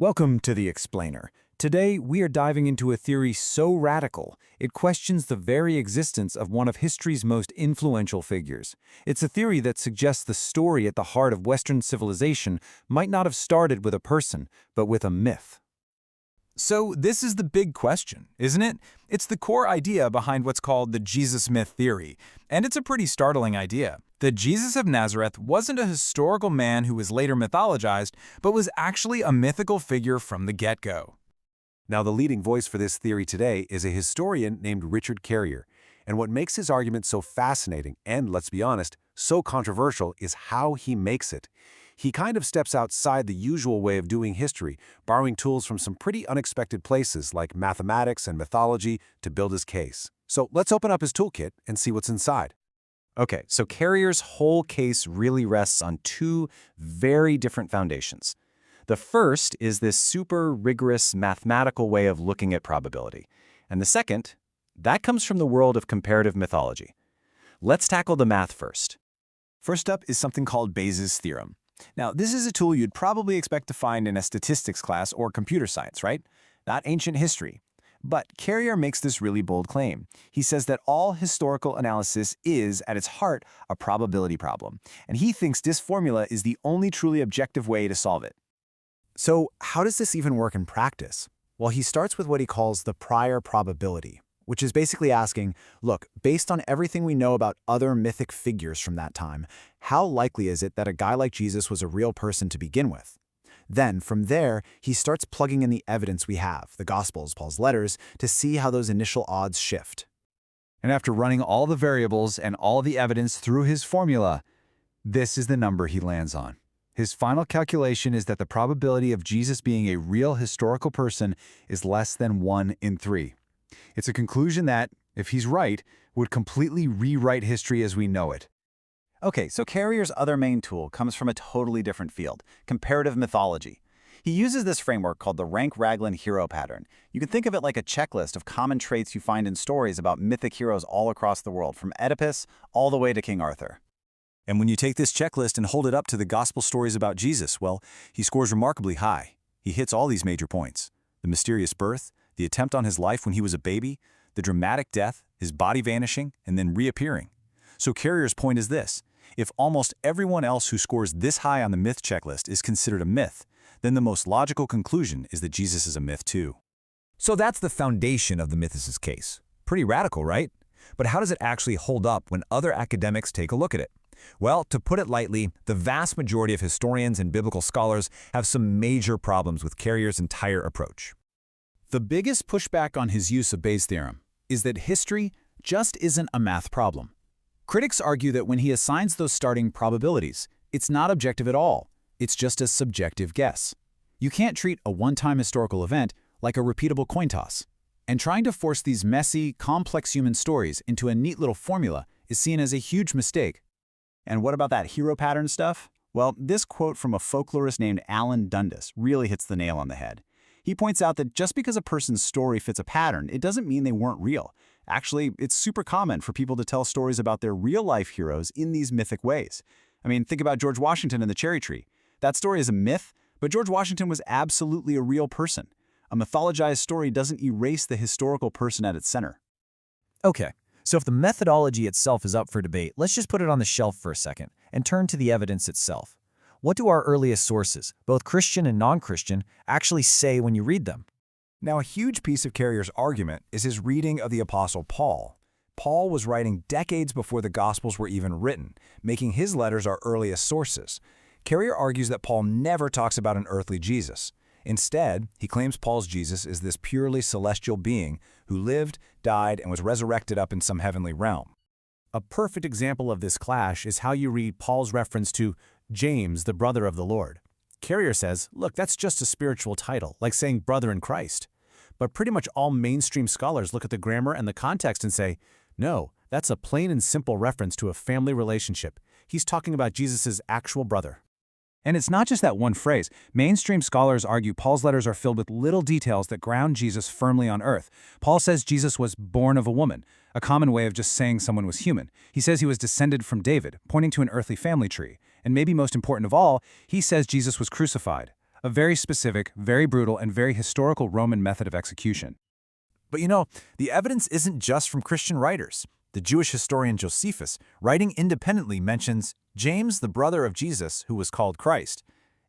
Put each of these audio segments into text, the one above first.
Welcome to The Explainer. Today, we are diving into a theory so radical, it questions the very existence of one of history's most influential figures. It's a theory that suggests the story at the heart of Western civilization might not have started with a person, but with a myth. So this is the big question, isn't it? It's the core idea behind what's called the Jesus myth theory, and it's a pretty startling idea. The Jesus of Nazareth wasn't a historical man who was later mythologized, but was actually a mythical figure from the get-go. Now, the leading voice for this theory today is a historian named Richard Carrier, and what makes his argument so fascinating and, let's be honest, so controversial is how he makes it. He kind of steps outside the usual way of doing history, borrowing tools from some pretty unexpected places like mathematics and mythology to build his case. So let's open up his toolkit and see what's inside. Okay, so Carrier's whole case really rests on two very different foundations. The first is this super rigorous mathematical way of looking at probability. And the second, that comes from the world of comparative mythology. Let's tackle the math first. First up is something called Bayes' theorem. Now, this is a tool you'd probably expect to find in a statistics class or computer science, right? Not ancient history. But Carrier makes this really bold claim. He says that all historical analysis is, at its heart, a probability problem, and he thinks this formula is the only truly objective way to solve it. So how does this even work in practice? Well, he starts with what he calls the prior probability, which is basically asking, look, based on everything we know about other mythic figures from that time, how likely is it that a guy like Jesus was a real person to begin with? Then, from there, he starts plugging in the evidence we have, the Gospels, Paul's letters, to see how those initial odds shift. And after running all the variables and all the evidence through his formula, this is the number he lands on. His final calculation is that the probability of Jesus being a real historical person is less than 1 in 3. It's a conclusion that, if he's right, would completely rewrite history as we know it. Okay, so Carrier's other main tool comes from a totally different field, comparative mythology. He uses this framework called the Rank-Raglan hero pattern. You can think of it like a checklist of common traits you find in stories about mythic heroes all across the world, from Oedipus all the way to King Arthur. And when you take this checklist and hold it up to the gospel stories about Jesus, well, he scores remarkably high. He hits all these major points: the mysterious birth, the attempt on his life when he was a baby, the dramatic death, his body vanishing, and then reappearing. So Carrier's point is this: if almost everyone else who scores this high on the myth checklist is considered a myth, then the most logical conclusion is that Jesus is a myth too. So that's the foundation of the Mythicist case. Pretty radical, right? But how does it actually hold up when other academics take a look at it? Well, to put it lightly, the vast majority of historians and biblical scholars have some major problems with Carrier's entire approach. The biggest pushback on his use of Bayes' theorem is that history just isn't a math problem. Critics argue that when he assigns those starting probabilities, it's not objective at all. It's just a subjective guess. You can't treat a one-time historical event like a repeatable coin toss. And trying to force these messy, complex human stories into a neat little formula is seen as a huge mistake. And what about that hero pattern stuff? Well, this quote from a folklorist named Alan Dundas really hits the nail on the head. He points out that just because a person's story fits a pattern, it doesn't mean they weren't real. Actually, it's super common for people to tell stories about their real-life heroes in these mythic ways. I mean, think about George Washington and the cherry tree. That story is a myth, but George Washington was absolutely a real person. A mythologized story doesn't erase the historical person at its center. Okay, so if the methodology itself is up for debate, let's just put it on the shelf for a second and turn to the evidence itself. What do our earliest sources, both Christian and non-Christian, actually say when you read them? Now, a huge piece of Carrier's argument is his reading of the Apostle Paul. Paul was writing decades before the Gospels were even written, making his letters our earliest sources. Carrier argues that Paul never talks about an earthly Jesus. Instead, he claims Paul's Jesus is this purely celestial being who lived, died, and was resurrected up in some heavenly realm. A perfect example of this clash is how you read Paul's reference to James, the brother of the Lord. Carrier says, look, that's just a spiritual title, like saying brother in Christ. But pretty much all mainstream scholars look at the grammar and the context and say, no, that's a plain and simple reference to a family relationship. He's talking about Jesus' actual brother. And it's not just that one phrase. Mainstream scholars argue Paul's letters are filled with little details that ground Jesus firmly on earth. Paul says Jesus was born of a woman, a common way of just saying someone was human. He says he was descended from David, pointing to an earthly family tree. And maybe most important of all, he says Jesus was crucified, a very specific, very brutal, and very historical Roman method of execution. But you know, the evidence isn't just from Christian writers. The Jewish historian Josephus, writing independently, mentions James, the brother of Jesus, who was called Christ.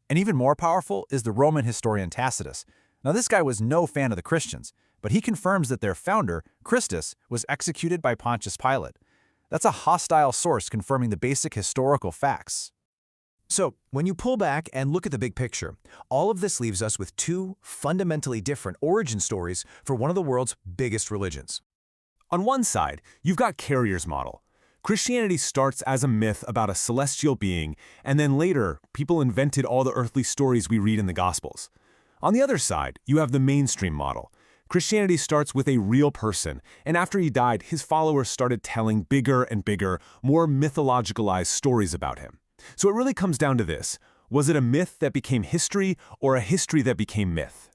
And even more powerful is the Roman historian Tacitus. Now, this guy was no fan of the Christians, but he confirms that their founder, Christus, was executed by Pontius Pilate. That's a hostile source confirming the basic historical facts. So, when you pull back and look at the big picture, all of this leaves us with two fundamentally different origin stories for one of the world's biggest religions. On one side, you've got Carrier's model. Christianity starts as a myth about a celestial being, and then later, people invented all the earthly stories we read in the Gospels. On the other side, you have the mainstream model. Christianity starts with a real person, and after he died, his followers started telling bigger and bigger, more mythologicalized stories about him. So it really comes down to this. Was it a myth that became history, or a history that became myth?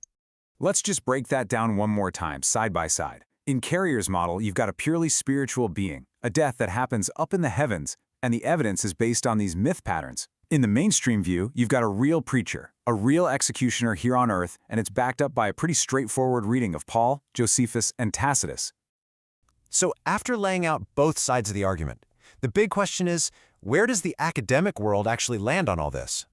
Let's just break that down one more time, side by side. In Carrier's model, you've got a purely spiritual being, a death that happens up in the heavens, and the evidence is based on these myth patterns. In the mainstream view, you've got a real preacher, a real executioner here on Earth, and it's backed up by a pretty straightforward reading of Paul, Josephus, and Tacitus. So after laying out both sides of the argument, the big question is, where does the academic world actually land on all this?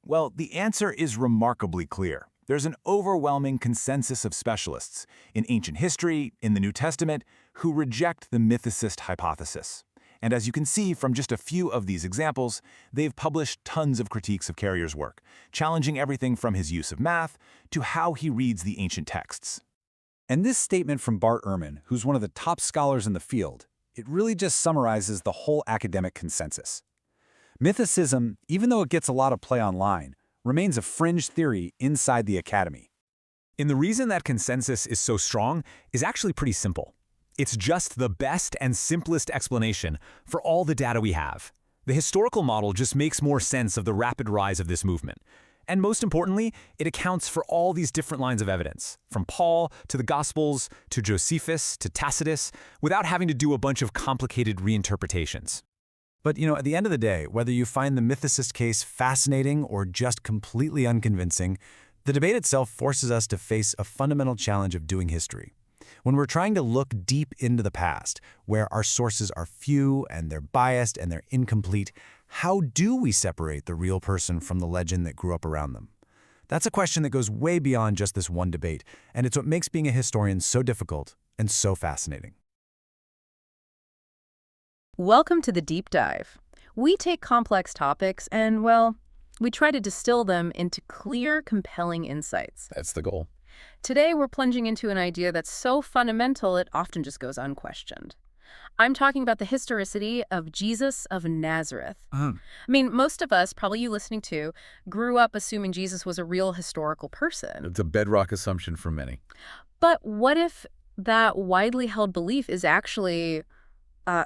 Well, the answer is remarkably clear. There's an overwhelming consensus of specialists in ancient history, in the New Testament, who reject the mythicist hypothesis. And as you can see from just a few of these examples, they've published tons of critiques of Carrier's work, challenging everything from his use of math to how he reads the ancient texts. And this statement from Bart Ehrman, who's one of the top scholars in the field, it really just summarizes the whole academic consensus. Mythicism, even though it gets a lot of play online, remains a fringe theory inside the academy. And the reason that consensus is so strong is actually pretty simple. It's just the best and simplest explanation for all the data we have. The historical model just makes more sense of the rapid rise of this movement. And most importantly, it accounts for all these different lines of evidence, from Paul to the Gospels to Josephus to Tacitus, without having to do a bunch of complicated reinterpretations. But at the end of the day, whether you find the mythicist case fascinating or just completely unconvincing, the debate itself forces us to face a fundamental challenge of doing history. When we're trying to look deep into the past, where our sources are few and they're biased and they're incomplete, how do we separate the real person from the legend that grew up around them? That's a question that goes way beyond just this one debate, and it's what makes being a historian so difficult and so fascinating. Welcome to the Deep Dive. We take complex topics and, well, we try to distill them into clear, compelling insights. That's the goal. Today, we're plunging into an idea that's so fundamental it often just goes unquestioned. I'm talking about the historicity of Jesus of Nazareth. I mean, most of us, probably you listening to, grew up assuming Jesus was a real historical person. It's a bedrock assumption for many. But what if that widely held belief is actually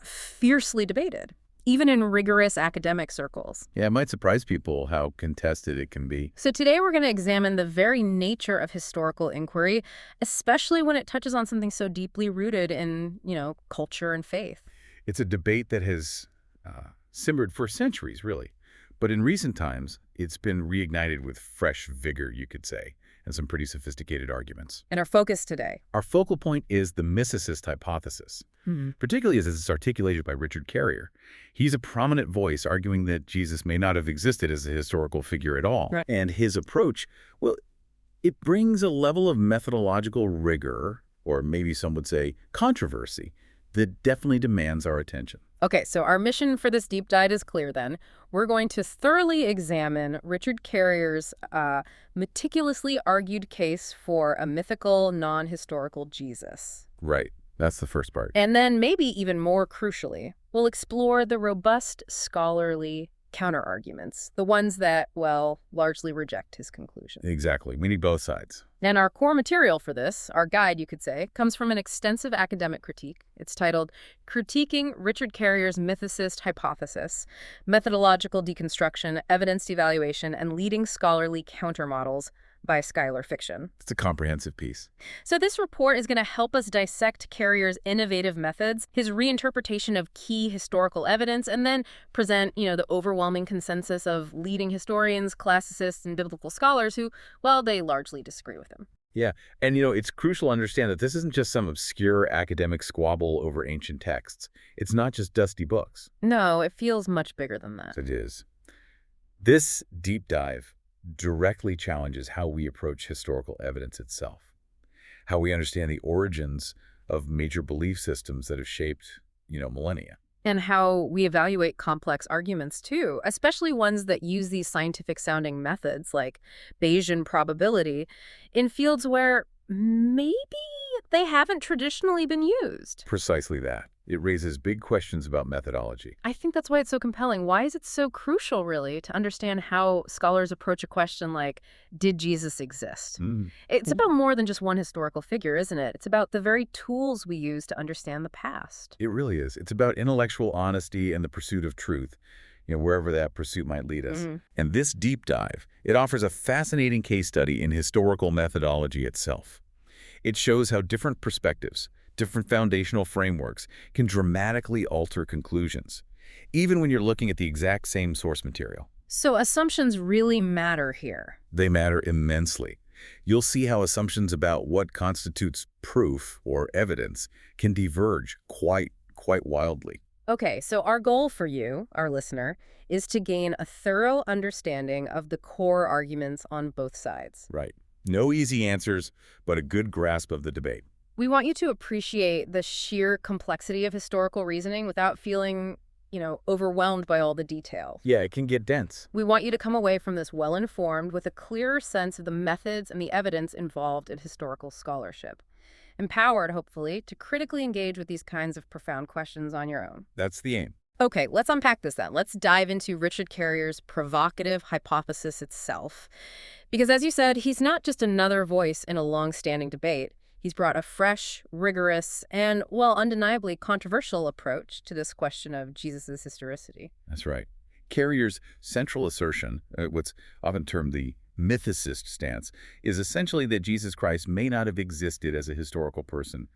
fiercely debated, even in rigorous academic circles? Yeah, it might surprise people how contested it can be. So today we're going to examine the very nature of historical inquiry, especially when it touches on something so deeply rooted in, culture and faith. It's a debate that has simmered for centuries, really. But in recent times, it's been reignited with fresh vigor, you could say, and some pretty sophisticated arguments. And our focus today? Our focal point is the Mythicist hypothesis, particularly as it's articulated by Richard Carrier. He's a prominent voice arguing that Jesus may not have existed as a historical figure at all. Right. And his approach, well, it brings a level of methodological rigor, or maybe some would say controversy, that definitely demands our attention. Okay, so our mission for this deep dive is clear then. We're going to thoroughly examine Richard Carrier's meticulously argued case for a mythical, non-historical Jesus. Right. That's the first part. And then maybe even more crucially, we'll explore the robust scholarly counter-arguments, the ones that, well, largely reject his conclusion. Exactly. We need both sides. And our core material for this, our guide, you could say, comes from an extensive academic critique. It's titled Critiquing Richard Carrier's Mythicist Hypothesis, Methodological Deconstruction, Evidence Evaluation, and Leading Scholarly Countermodels by Schuyler fiction. It's a comprehensive piece. So this report is going to help us dissect Carrier's innovative methods, his reinterpretation of key historical evidence, and then present, the overwhelming consensus of leading historians, classicists, and biblical scholars who, well, they largely disagree with him. Yeah, and it's crucial to understand that this isn't just some obscure academic squabble over ancient texts. It's not just dusty books. No, it feels much bigger than that. It is. This deep dive directly challenges how we approach historical evidence itself, how we understand the origins of major belief systems that have shaped, millennia. And how we evaluate complex arguments, too, especially ones that use these scientific-sounding methods like Bayesian probability in fields where maybe they haven't traditionally been used. Precisely that. It raises big questions about methodology. I think that's why it's so compelling. Why is it so crucial, really, to understand how scholars approach a question like, did Jesus exist? It's about more than just one historical figure, isn't it? It's about the very tools we use to understand the past. It really is. It's about intellectual honesty and the pursuit of truth, wherever that pursuit might lead us. And this deep dive, it offers a fascinating case study in historical methodology itself. It shows how different perspectives, different foundational frameworks can dramatically alter conclusions, even when you're looking at the exact same source material. So assumptions really matter here. They matter immensely. You'll see how assumptions about what constitutes proof or evidence can diverge quite wildly. Okay, so our goal for you, our listener, is to gain a thorough understanding of the core arguments on both sides. Right. No easy answers, but a good grasp of the debate. We want you to appreciate the sheer complexity of historical reasoning without feeling, overwhelmed by all the detail. Yeah, it can get dense. We want you to come away from this well-informed with a clearer sense of the methods and the evidence involved in historical scholarship. Empowered, hopefully, to critically engage with these kinds of profound questions on your own. That's the aim. Okay, let's unpack this then. Let's dive into Richard Carrier's provocative hypothesis itself. Because as you said, he's not just another voice in a long-standing debate. He's brought a fresh, rigorous, and, well, undeniably controversial approach to this question of Jesus' historicity. That's right. Carrier's central assertion, what's often termed the Mythicist stance, is essentially that Jesus Christ may not have existed as a historical person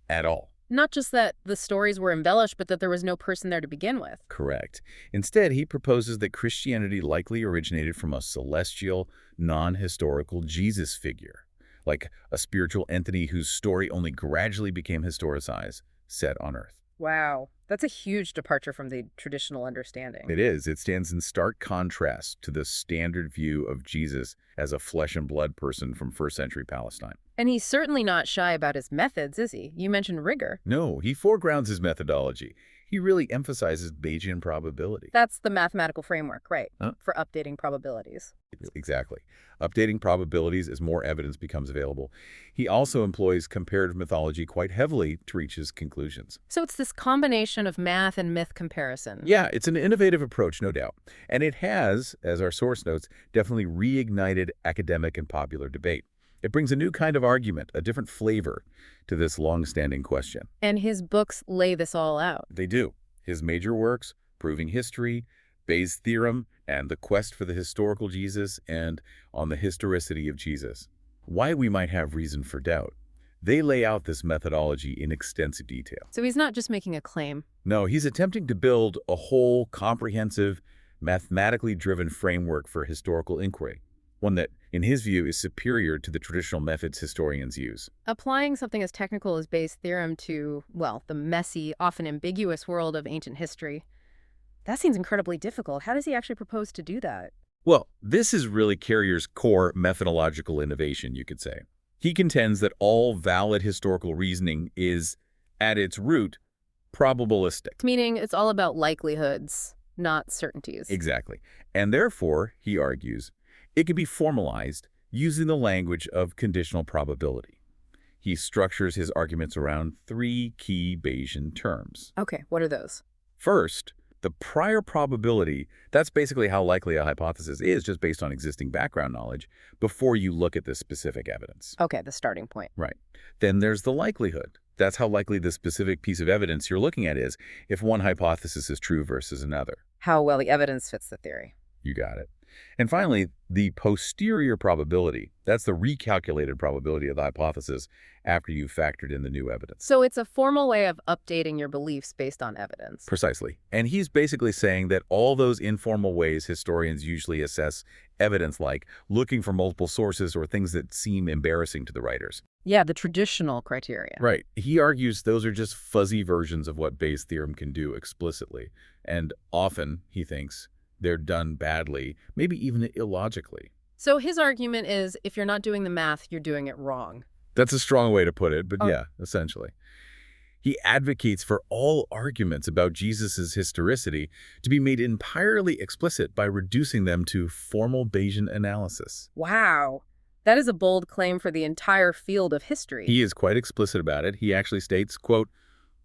at all. Not just that the stories were embellished, but that there was no person there to begin with. Correct. Instead, he proposes that Christianity likely originated from a celestial, non-historical Jesus figure, like a spiritual entity whose story only gradually became historicized, set on earth. Wow. That's a huge departure from the traditional understanding. It is. It stands in stark contrast to the standard view of Jesus as a flesh and blood person from first century Palestine. And he's certainly not shy about his methods, is he? You mentioned rigor. No, he foregrounds his methodology. He really emphasizes Bayesian probability. That's the mathematical framework, right, Huh? for updating probabilities. Exactly. Updating probabilities as more evidence becomes available. He also employs comparative mythology quite heavily to reach his conclusions. So it's this combination of math and myth comparison. Yeah, it's an innovative approach, no doubt. And it has, as our source notes, definitely reignited academic and popular debate. It brings a new kind of argument, a different flavor to this long-standing question. And his books lay this all out. They do. His major works, Proving History, Bayes' Theorem, and The Quest for the Historical Jesus, and On the Historicity of Jesus. Why we might have reason for doubt. They lay out this methodology in extensive detail. So he's not just making a claim. No, he's attempting to build a whole, comprehensive, mathematically driven framework for historical inquiry. One that, in his view, is superior to the traditional methods historians use. Applying something as technical as Bayes' theorem to, well, the messy, often ambiguous world of ancient history, that seems incredibly difficult. How does he actually propose to do that? Well, this is really Carrier's core methodological innovation, you could say. He contends that all valid historical reasoning is, at its root, probabilistic. Meaning it's all about likelihoods, not certainties. Exactly. And therefore, he argues, it can be formalized using the language of conditional probability. He structures his arguments around three key Bayesian terms. Okay, what are those? First, the prior probability, that's basically how likely a hypothesis is just based on existing background knowledge before you look at the specific evidence. Okay, the starting point. Right. Then there's the likelihood. That's how likely the specific piece of evidence you're looking at is if one hypothesis is true versus another. How well the evidence fits the theory. You got it. And finally, the posterior probability. That's the recalculated probability of the hypothesis after you've factored in the new evidence. So it's a formal way of updating your beliefs based on evidence. Precisely. And he's basically saying that all those informal ways historians usually assess evidence, like looking for multiple sources or things that seem embarrassing to the writers. Yeah, the traditional criteria. Right. He argues those are just fuzzy versions of what Bayes' theorem can do explicitly. And often, he thinks, they're done badly, maybe even illogically. So his argument is, if you're not doing the math, you're doing it wrong. That's a strong way to put it, but yeah, essentially. He advocates for all arguments about Jesus' historicity to be made entirely explicit by reducing them to formal Bayesian analysis. Wow. That is a bold claim for the entire field of history. He is quite explicit about it. He actually states, quote,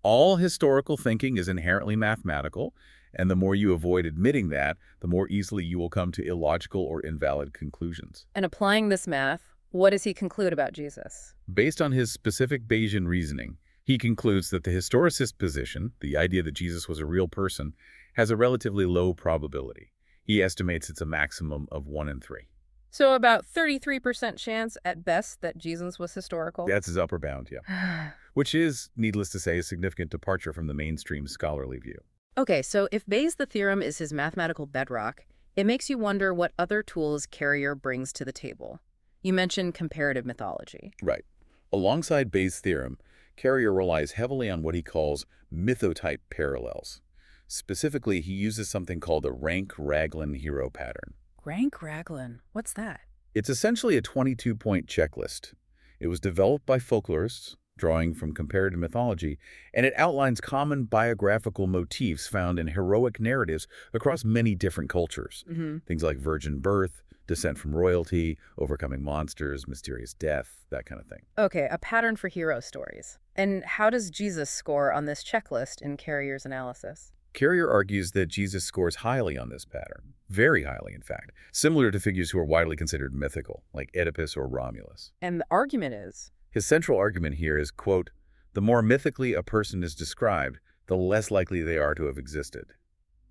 "All historical thinking is inherently mathematical, and the more you avoid admitting that, the more easily you will come to illogical or invalid conclusions." And applying this math, what does he conclude about Jesus? Based on his specific Bayesian reasoning, he concludes that the historicist position, the idea that Jesus was a real person, has a relatively low probability. He estimates it's a maximum of 1 in 3. So about 33% chance at best that Jesus was historical? That's his upper bound, yeah. Which is, needless to say, a significant departure from the mainstream scholarly view. Okay, so if Bayes' the theorem is his mathematical bedrock, it makes you wonder what other tools Carrier brings to the table. You mentioned comparative mythology. Right. Alongside Bayes' theorem, Carrier relies heavily on what he calls mythotype parallels. Specifically, he uses something called the Rank-Raglan hero pattern. Rank-Raglan? What's that? It's essentially a 22-point checklist. It was developed by folklorists, drawing from comparative mythology, and it outlines common biographical motifs found in heroic narratives across many different cultures. Things like virgin birth, descent from royalty, overcoming monsters, mysterious death, that kind of thing. Okay, a pattern for hero stories. And how does Jesus score on this checklist in Carrier's analysis? Carrier argues that Jesus scores highly on this pattern, very highly in fact, similar to figures who are widely considered mythical, like Oedipus or Romulus. And the argument is? His central argument here is, quote, "The more mythically a person is described, the less likely they are to have existed."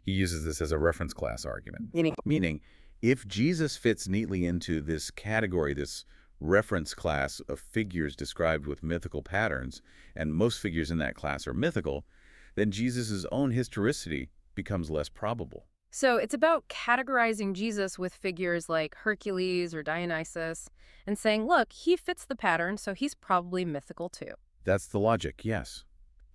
He uses this as a reference class argument. Meaning, if Jesus fits neatly into this category, this reference class of figures described with mythical patterns, and most figures in that class are mythical, then Jesus' own historicity becomes less probable. So it's about categorizing Jesus with figures like Hercules or Dionysus and saying, look, he fits the pattern, so he's probably mythical too. That's the logic, yes.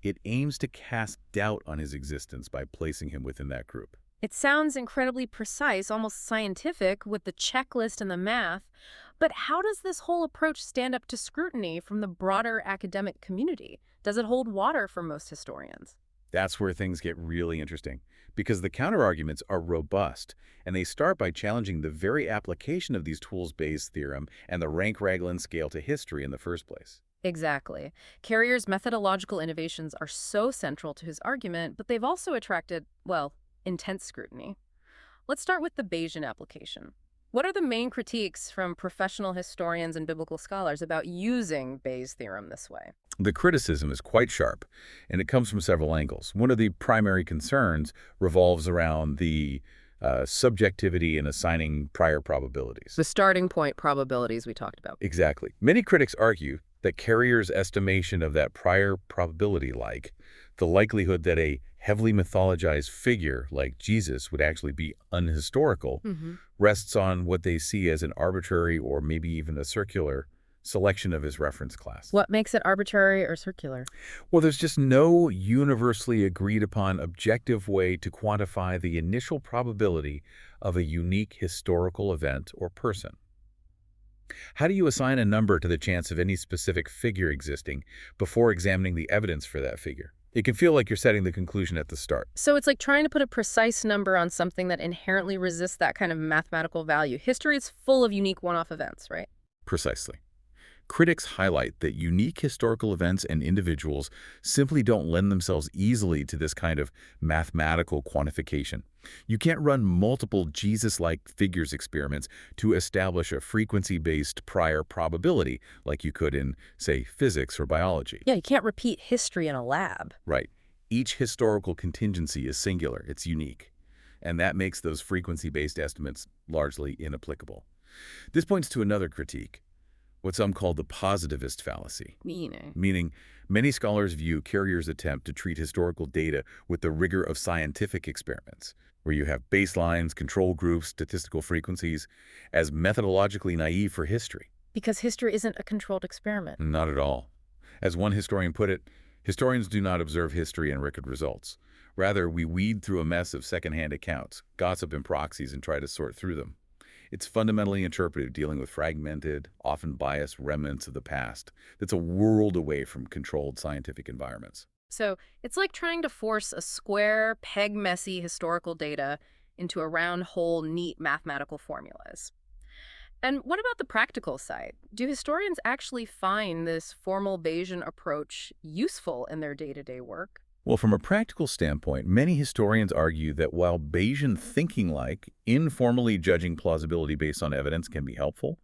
It aims to cast doubt on his existence by placing him within that group. It sounds incredibly precise, almost scientific, with the checklist and the math. But how does this whole approach stand up to scrutiny from the broader academic community? Does it hold water for most historians? That's where things get really interesting, because the counterarguments are robust, and they start by challenging the very application of these tools-based theorem and the Rank-Raglan scale to history in the first place. Exactly. Carrier's methodological innovations are so central to his argument, but they've also attracted, well, intense scrutiny. Let's start with the Bayesian application. What are the main critiques from professional historians and biblical scholars about using Bayes' theorem this way? The criticism is quite sharp, and it comes from several angles. One of the primary concerns revolves around the subjectivity in assigning prior probabilities. The starting point probabilities we talked about. Exactly. Many critics argue that Carrier's estimation of that prior probability, like the likelihood that a heavily mythologized figure like Jesus would actually be unhistorical, rests on what they see as an arbitrary or maybe even a circular selection of his reference class. What makes it arbitrary or circular? Well, there's just no universally agreed upon objective way to quantify the initial probability of a unique historical event or person. How do you assign a number to the chance of any specific figure existing before examining the evidence for that figure? It can feel like you're setting the conclusion at the start. So it's like trying to put a precise number on something that inherently resists that kind of mathematical value. History is full of unique one-off events, right? Precisely. Critics highlight that unique historical events and individuals simply don't lend themselves easily to this kind of mathematical quantification. You can't run multiple Jesus-like figures experiments to establish a frequency-based prior probability like you could in, say, physics or biology. Yeah, you can't repeat history in a lab. Right. Each historical contingency is singular. It's unique. and that makes those frequency-based estimates largely inapplicable. This points to another critique, what some call the positivist fallacy. Meaning, many scholars view Carrier's attempt to treat historical data with the rigor of scientific experiments, where you have baselines, control groups, statistical frequencies, as methodologically naive for history. Because history isn't a controlled experiment. Not at all. As one historian put it, historians do not observe history and record results. Rather, we weed through a mess of secondhand accounts, gossip and proxies, and try to sort through them. It's fundamentally interpretive, dealing with fragmented, often biased remnants of the past that's a world away from controlled scientific environments. So it's like trying to force a square, peg-messy historical data into a round hole, neat mathematical formulas. And what about the practical side? Do historians actually find this formal Bayesian approach useful in their day-to-day work? Well, from a practical standpoint, many historians argue that while Bayesian thinking-like, informally judging plausibility based on evidence can be helpful,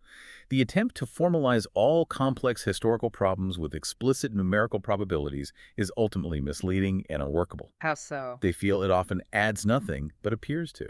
the attempt to formalize all complex historical problems with explicit numerical probabilities is ultimately misleading and unworkable. How so? They feel it often adds nothing, but appears to.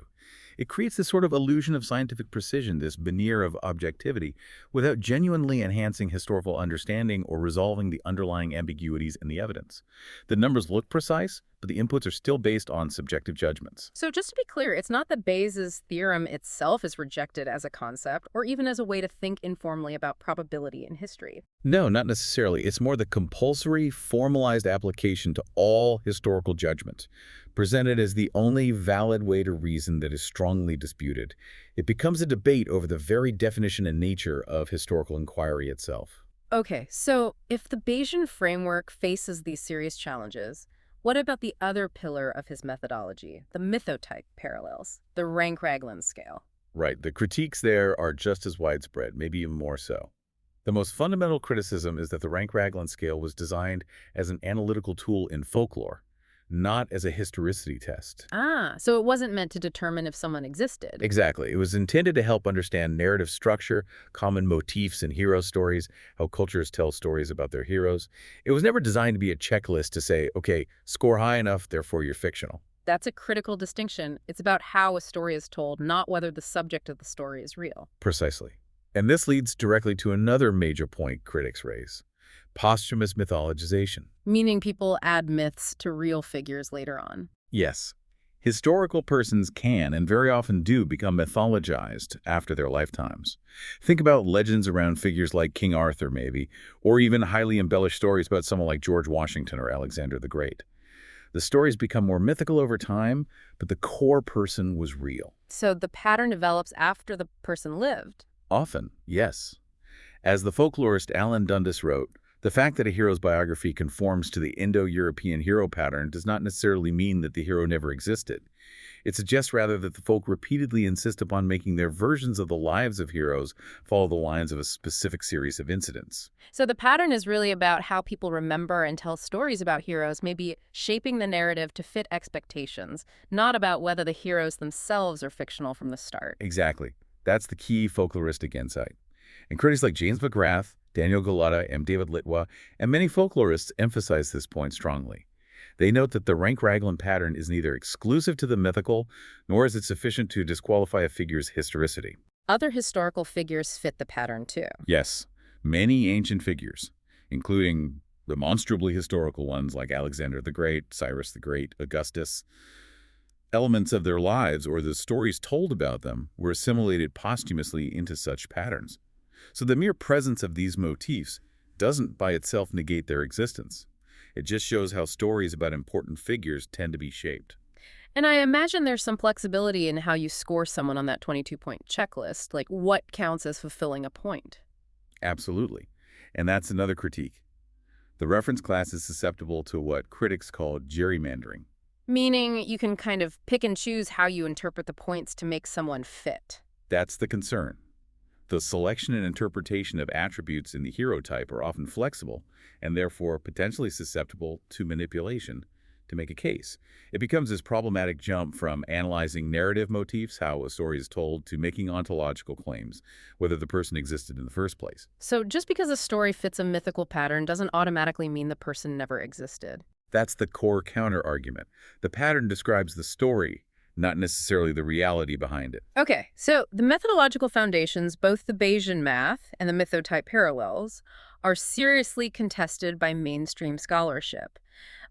It creates this sort of illusion of scientific precision, this veneer of objectivity, without genuinely enhancing historical understanding or resolving the underlying ambiguities in the evidence. The numbers look precise, but the inputs are still based on subjective judgments. So just to be clear, it's not that Bayes' theorem itself is rejected as a concept or even as a way to think informally about probability in history. No, not necessarily. It's more the compulsory, formalized application to all historical judgment, presented as the only valid way to reason that is strongly disputed. It becomes a debate over the very definition and nature of historical inquiry itself. Okay, so if the Bayesian framework faces these serious challenges, what about the other pillar of his methodology, the mythotype parallels, the Rank-Raglan scale? Right, the critiques there are just as widespread, maybe even more so. The most fundamental criticism is that the Rank-Raglan scale was designed as an analytical tool in folklore, not as a historicity test. So it wasn't meant to determine if someone existed. Exactly. It was intended to help understand narrative structure, common motifs in hero stories, how cultures tell stories about their heroes. It was never designed to be a checklist to say, okay, score high enough, therefore you're fictional. That's a critical distinction. It's about how a story is told, not whether the subject of the story is real. Precisely. And this leads directly to another major point critics raise: posthumous mythologization. Meaning people add myths to real figures later on. Yes. Historical persons can, and very often do, become mythologized after their lifetimes. Think about legends around figures like King Arthur, maybe, or even highly embellished stories about someone like George Washington or Alexander the Great. The stories become more mythical over time, but the core person was real. So the pattern develops after the person lived. Often, yes. As the folklorist Alan Dundas wrote, the fact that a hero's biography conforms to the Indo-European hero pattern does not necessarily mean that the hero never existed. It suggests rather that the folk repeatedly insist upon making their versions of the lives of heroes follow the lines of a specific series of incidents. So the pattern is really about how people remember and tell stories about heroes, maybe shaping the narrative to fit expectations, not about whether the heroes themselves are fictional from the start. Exactly. That's the key folkloristic insight. And critics like James McGrath, Daniel Gullotta, and David Litwa, and many folklorists emphasize this point strongly. They note that the Rank-Raglan pattern is neither exclusive to the mythical, nor is it sufficient to disqualify a figure's historicity. Other historical figures fit the pattern too. Yes, many ancient figures, including demonstrably historical ones like Alexander the Great, Cyrus the Great, Augustus. Elements of their lives, or the stories told about them, were assimilated posthumously into such patterns. So the mere presence of these motifs doesn't by itself negate their existence. It just shows how stories about important figures tend to be shaped. And I imagine there's some flexibility in how you score someone on that 22-point checklist, like what counts as fulfilling a point. Absolutely. And that's another critique. The reference class is susceptible to what critics call gerrymandering. Meaning you can kind of pick and choose how you interpret the points to make someone fit. That's the concern. The selection and interpretation of attributes in the hero type are often flexible and therefore potentially susceptible to manipulation to make a case. It becomes this problematic jump from analyzing narrative motifs, how a story is told, to making ontological claims, whether the person existed in the first place. So just because a story fits a mythical pattern doesn't automatically mean the person never existed. That's the core counter-argument. The pattern describes the story, not necessarily the reality behind it. Okay, so the methodological foundations, both the Bayesian math and the mythotype parallels, are seriously contested by mainstream scholarship.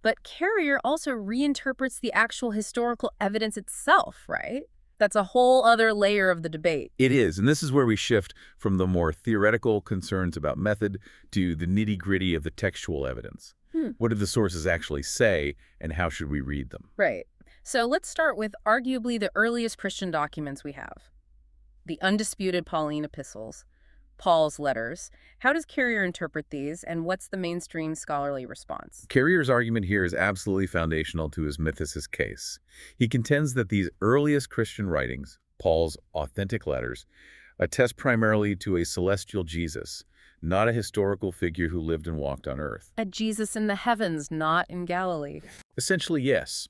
But Carrier also reinterprets the actual historical evidence itself, right? That's a whole other layer of the debate. It is, and this is where we shift from the more theoretical concerns about method to the nitty-gritty of the textual evidence. What did the sources actually say, and how should we read them? Right. So let's start with arguably the earliest Christian documents we have. The undisputed Pauline epistles, Paul's letters. How does Carrier interpret these, and what's the mainstream scholarly response? Carrier's argument here is absolutely foundational to his mythicist case. He contends that these earliest Christian writings, Paul's authentic letters, attest primarily to a celestial Jesus, not a historical figure who lived and walked on earth. A Jesus in the heavens, not in Galilee. Essentially, yes.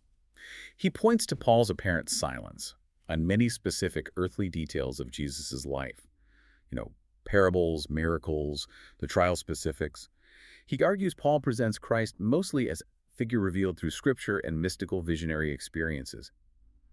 He points to Paul's apparent silence on many specific earthly details of Jesus' life. Parables, miracles, the trial specifics. He argues Paul presents Christ mostly as a figure revealed through scripture and mystical visionary experiences.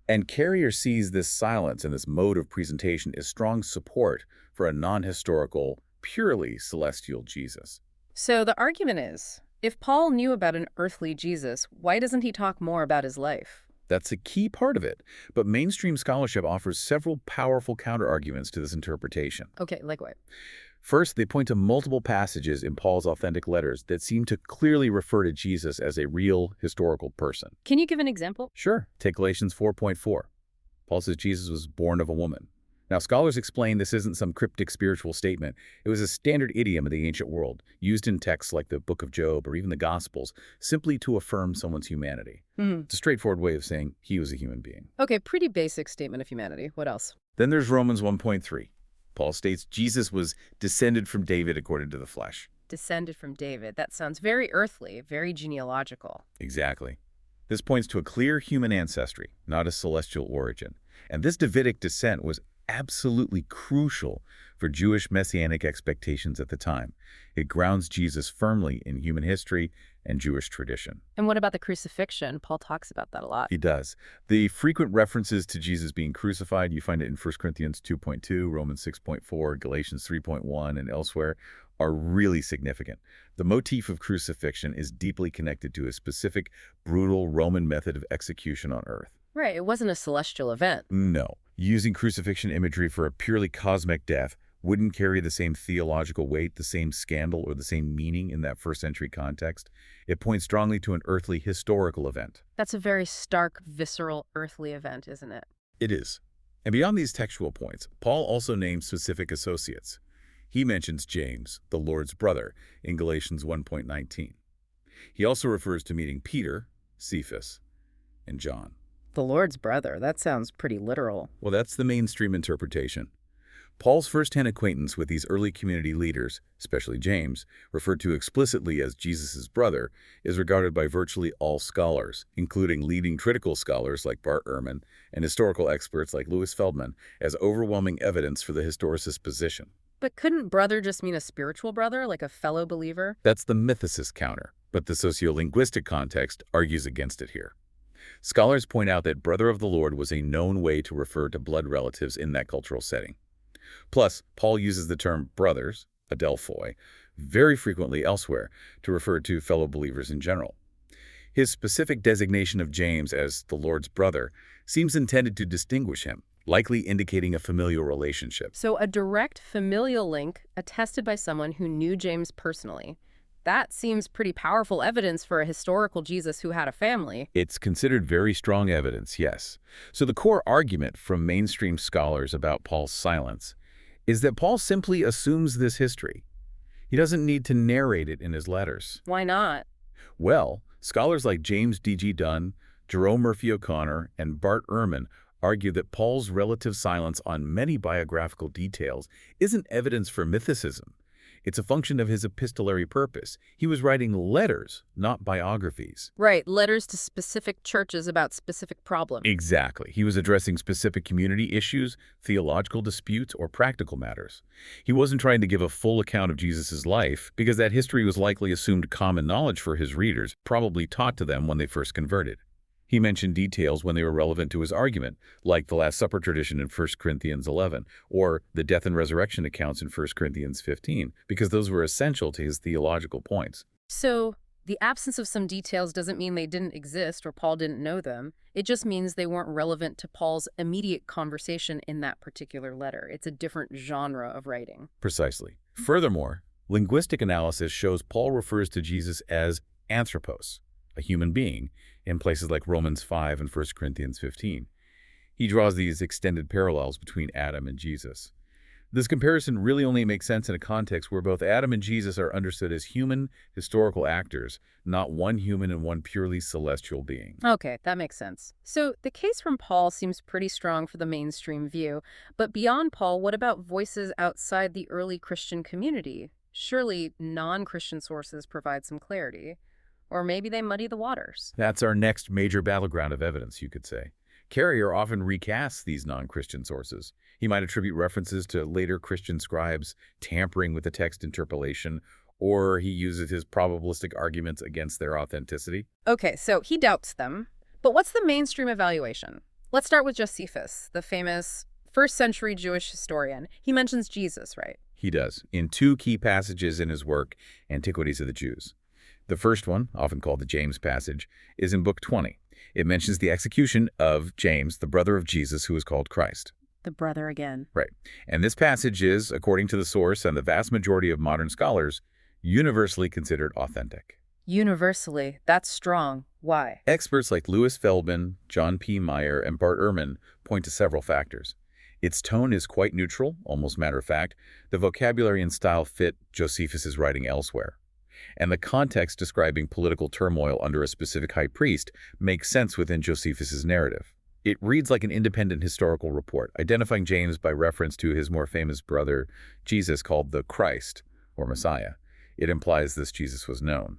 And Carrier sees this silence and this mode of presentation as strong support for a non-historical, purely celestial Jesus. So the argument is, if Paul knew about an earthly Jesus, why doesn't he talk more about his life? That's a key part of it, but mainstream scholarship offers several powerful counterarguments to this interpretation. Okay, like what? First, they point to multiple passages in Paul's authentic letters that seem to clearly refer to Jesus as a real historical person. Can you give an example? Sure. Take Galatians 4:4. Paul says Jesus was born of a woman. Now, scholars explain this isn't some cryptic spiritual statement. It was a standard idiom of the ancient world, used in texts like the Book of Job or even the Gospels, simply to affirm someone's humanity. It's a straightforward way of saying he was a human being. Okay, pretty basic statement of humanity. What else? Then there's Romans 1:3. Paul states Jesus was descended from David according to the flesh. Descended from David. That sounds very earthly, very genealogical. Exactly. This points to a clear human ancestry, not a celestial origin. And this Davidic descent was absolutely crucial for Jewish messianic expectations at the time. It grounds Jesus firmly in human history and Jewish tradition. And what about the crucifixion? Paul talks about that a lot. He does. The frequent references to Jesus being crucified, you find it in 1 Corinthians 2:2, Romans 6:4, Galatians 3:1, and elsewhere, are really significant. The motif of crucifixion is deeply connected to a specific, brutal Roman method of execution on earth. Right, it wasn't a celestial event. No. Using crucifixion imagery for a purely cosmic death wouldn't carry the same theological weight, the same scandal, or the same meaning in that first-century context. It points strongly to an earthly historical event. That's a very stark, visceral, earthly event, isn't it? It is. And beyond these textual points, Paul also names specific associates. He mentions James, the Lord's brother, in Galatians 1:19. He also refers to meeting Peter, Cephas, and John. The Lord's brother. That sounds pretty literal. Well, that's the mainstream interpretation. Paul's first-hand acquaintance with these early community leaders, especially James, referred to explicitly as Jesus' brother, is regarded by virtually all scholars, including leading critical scholars like Bart Ehrman and historical experts like Louis Feldman, as overwhelming evidence for the historicist position. But couldn't brother just mean a spiritual brother, like a fellow believer? That's the mythicist counter, but the sociolinguistic context argues against it here. Scholars point out that brother of the Lord was a known way to refer to blood relatives in that cultural setting. Plus, Paul uses the term brothers, adelphoi, very frequently elsewhere to refer to fellow believers in general. His specific designation of James as the Lord's brother seems intended to distinguish him, likely indicating a familial relationship. So a direct familial link attested by someone who knew James personally. That seems pretty powerful evidence for a historical Jesus who had a family. It's considered very strong evidence, yes. So the core argument from mainstream scholars about Paul's silence is that Paul simply assumes this history. He doesn't need to narrate it in his letters. Why not? Well, scholars like James D.G. Dunn, Jerome Murphy O'Connor, and Bart Ehrman argue that Paul's relative silence on many biographical details isn't evidence for mythicism. It's a function of his epistolary purpose. He was writing letters, not biographies. Right, letters to specific churches about specific problems. Exactly. He was addressing specific community issues, theological disputes, or practical matters. He wasn't trying to give a full account of Jesus' life, because that history was likely assumed common knowledge for his readers, probably taught to them when they first converted. He mentioned details when they were relevant to his argument, like the Last Supper tradition in 1 Corinthians 11, or the death and resurrection accounts in 1 Corinthians 15, because those were essential to his theological points. So the absence of some details doesn't mean they didn't exist or Paul didn't know them. It just means they weren't relevant to Paul's immediate conversation in that particular letter. It's a different genre of writing. Precisely. Furthermore, linguistic analysis shows Paul refers to Jesus as anthropos, a human being, in places like Romans 5 and 1 Corinthians 15. He draws these extended parallels between Adam and Jesus. This comparison really only makes sense in a context where both Adam and Jesus are understood as human, historical actors, not one human and one purely celestial being. Okay, that makes sense. So the case from Paul seems pretty strong for the mainstream view. But beyond Paul, what about voices outside the early Christian community? Surely non-Christian sources provide some clarity. Or maybe they muddy the waters. That's our next major battleground of evidence, you could say. Carrier often recasts these non-Christian sources. He might attribute references to later Christian scribes tampering with the text interpolation, or he uses his probabilistic arguments against their authenticity. Okay, so he doubts them. But what's the mainstream evaluation? Let's start with Josephus, the famous first-century Jewish historian. He mentions Jesus, right? He does, in two key passages in his work, Antiquities of the Jews. The first one, often called the James passage, is in Book 20. It mentions the execution of James, the brother of Jesus, who is called Christ. The brother again. Right. And this passage is, according to the source and the vast majority of modern scholars, universally considered authentic. Universally. That's strong. Why? Experts like Louis Feldman, John P. Meyer, and Bart Ehrman point to several factors. Its tone is quite neutral, almost matter-of-fact. The vocabulary and style fit Josephus's writing elsewhere. And the context describing political turmoil under a specific high priest makes sense within Josephus's narrative. It reads like an independent historical report, identifying James by reference to his more famous brother, Jesus, called the Christ, or Messiah. It implies this Jesus was known.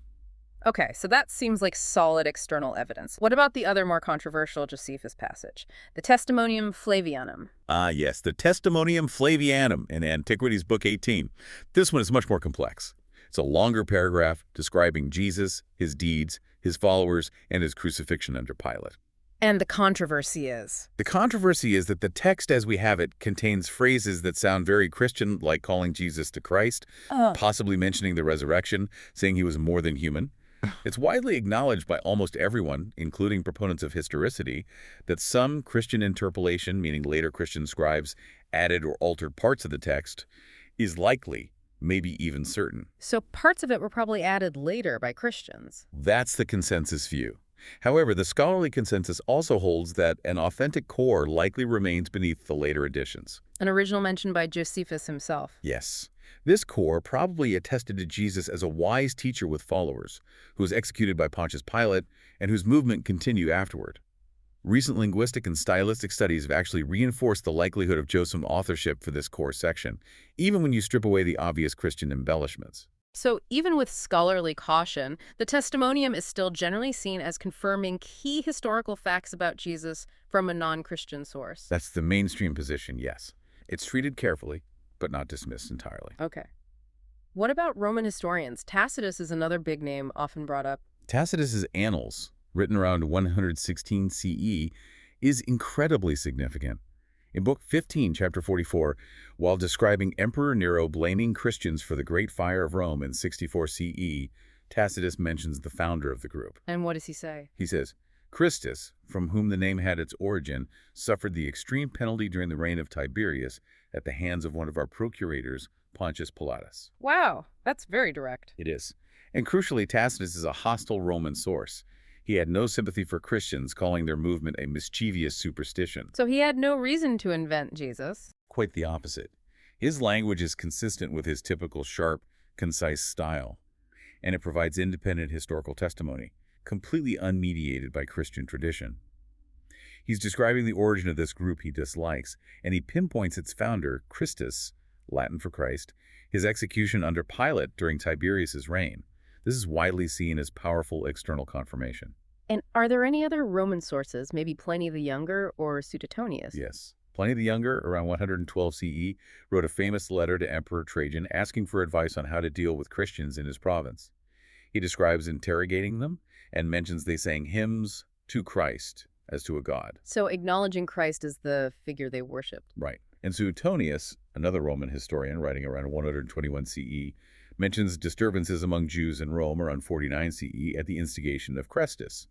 Okay, so that seems like solid external evidence. What about the other more controversial Josephus passage? The Testimonium Flavianum. Ah, yes, the Testimonium Flavianum in Antiquities Book 18. This one is much more complex. It's a longer paragraph describing Jesus, his deeds, his followers, and his crucifixion under Pilate. And the controversy is? The controversy is that the text as we have it contains phrases that sound very Christian, like calling Jesus to Christ, possibly mentioning the resurrection, saying he was more than human. It's widely acknowledged by almost everyone, including proponents of historicity, that some Christian interpolation, meaning later Christian scribes added or altered parts of the text, is likely, maybe even certain. So parts of it were probably added later by Christians. That's the consensus view. However, the scholarly consensus also holds that an authentic core likely remains beneath the later additions. An original mentioned by Josephus himself. Yes. This core probably attested to Jesus as a wise teacher with followers, who was executed by Pontius Pilate and whose movement continued afterward. Recent linguistic and stylistic studies have actually reinforced the likelihood of Joseph's authorship for this core section, even when you strip away the obvious Christian embellishments. So even with scholarly caution, the Testimonium is still generally seen as confirming key historical facts about Jesus from a non-Christian source. That's the mainstream position, yes. It's treated carefully, but not dismissed entirely. Okay. What about Roman historians? Tacitus is another big name often brought up. Tacitus's Annals, written around 116 CE, is incredibly significant. In Book 15, Chapter 44, while describing Emperor Nero blaming Christians for the Great Fire of Rome in 64 CE, Tacitus mentions the founder of the group. And what does he say? He says, Christus, from whom the name had its origin, suffered the extreme penalty during the reign of Tiberius at the hands of one of our procurators, Pontius Pilatus. Wow, that's very direct. It is. And crucially, Tacitus is a hostile Roman source. He had no sympathy for Christians, calling their movement a mischievous superstition. So he had no reason to invent Jesus. Quite the opposite. His language is consistent with his typical sharp, concise style, and it provides independent historical testimony, completely unmediated by Christian tradition. He's describing the origin of this group he dislikes, and he pinpoints its founder, Christus, Latin for Christ, his execution under Pilate during Tiberius's reign. This is widely seen as powerful external confirmation. And are there any other Roman sources, maybe Pliny the Younger or Suetonius? Yes. Pliny the Younger, around 112 CE, wrote a famous letter to Emperor Trajan asking for advice on how to deal with Christians in his province. He describes interrogating them and mentions they sang hymns, to Christ as to a god. So acknowledging Christ as the figure they worshipped. Right. And Suetonius, another Roman historian writing around 121 CE, mentions disturbances among Jews in Rome around 49 CE at the instigation of Chrestus.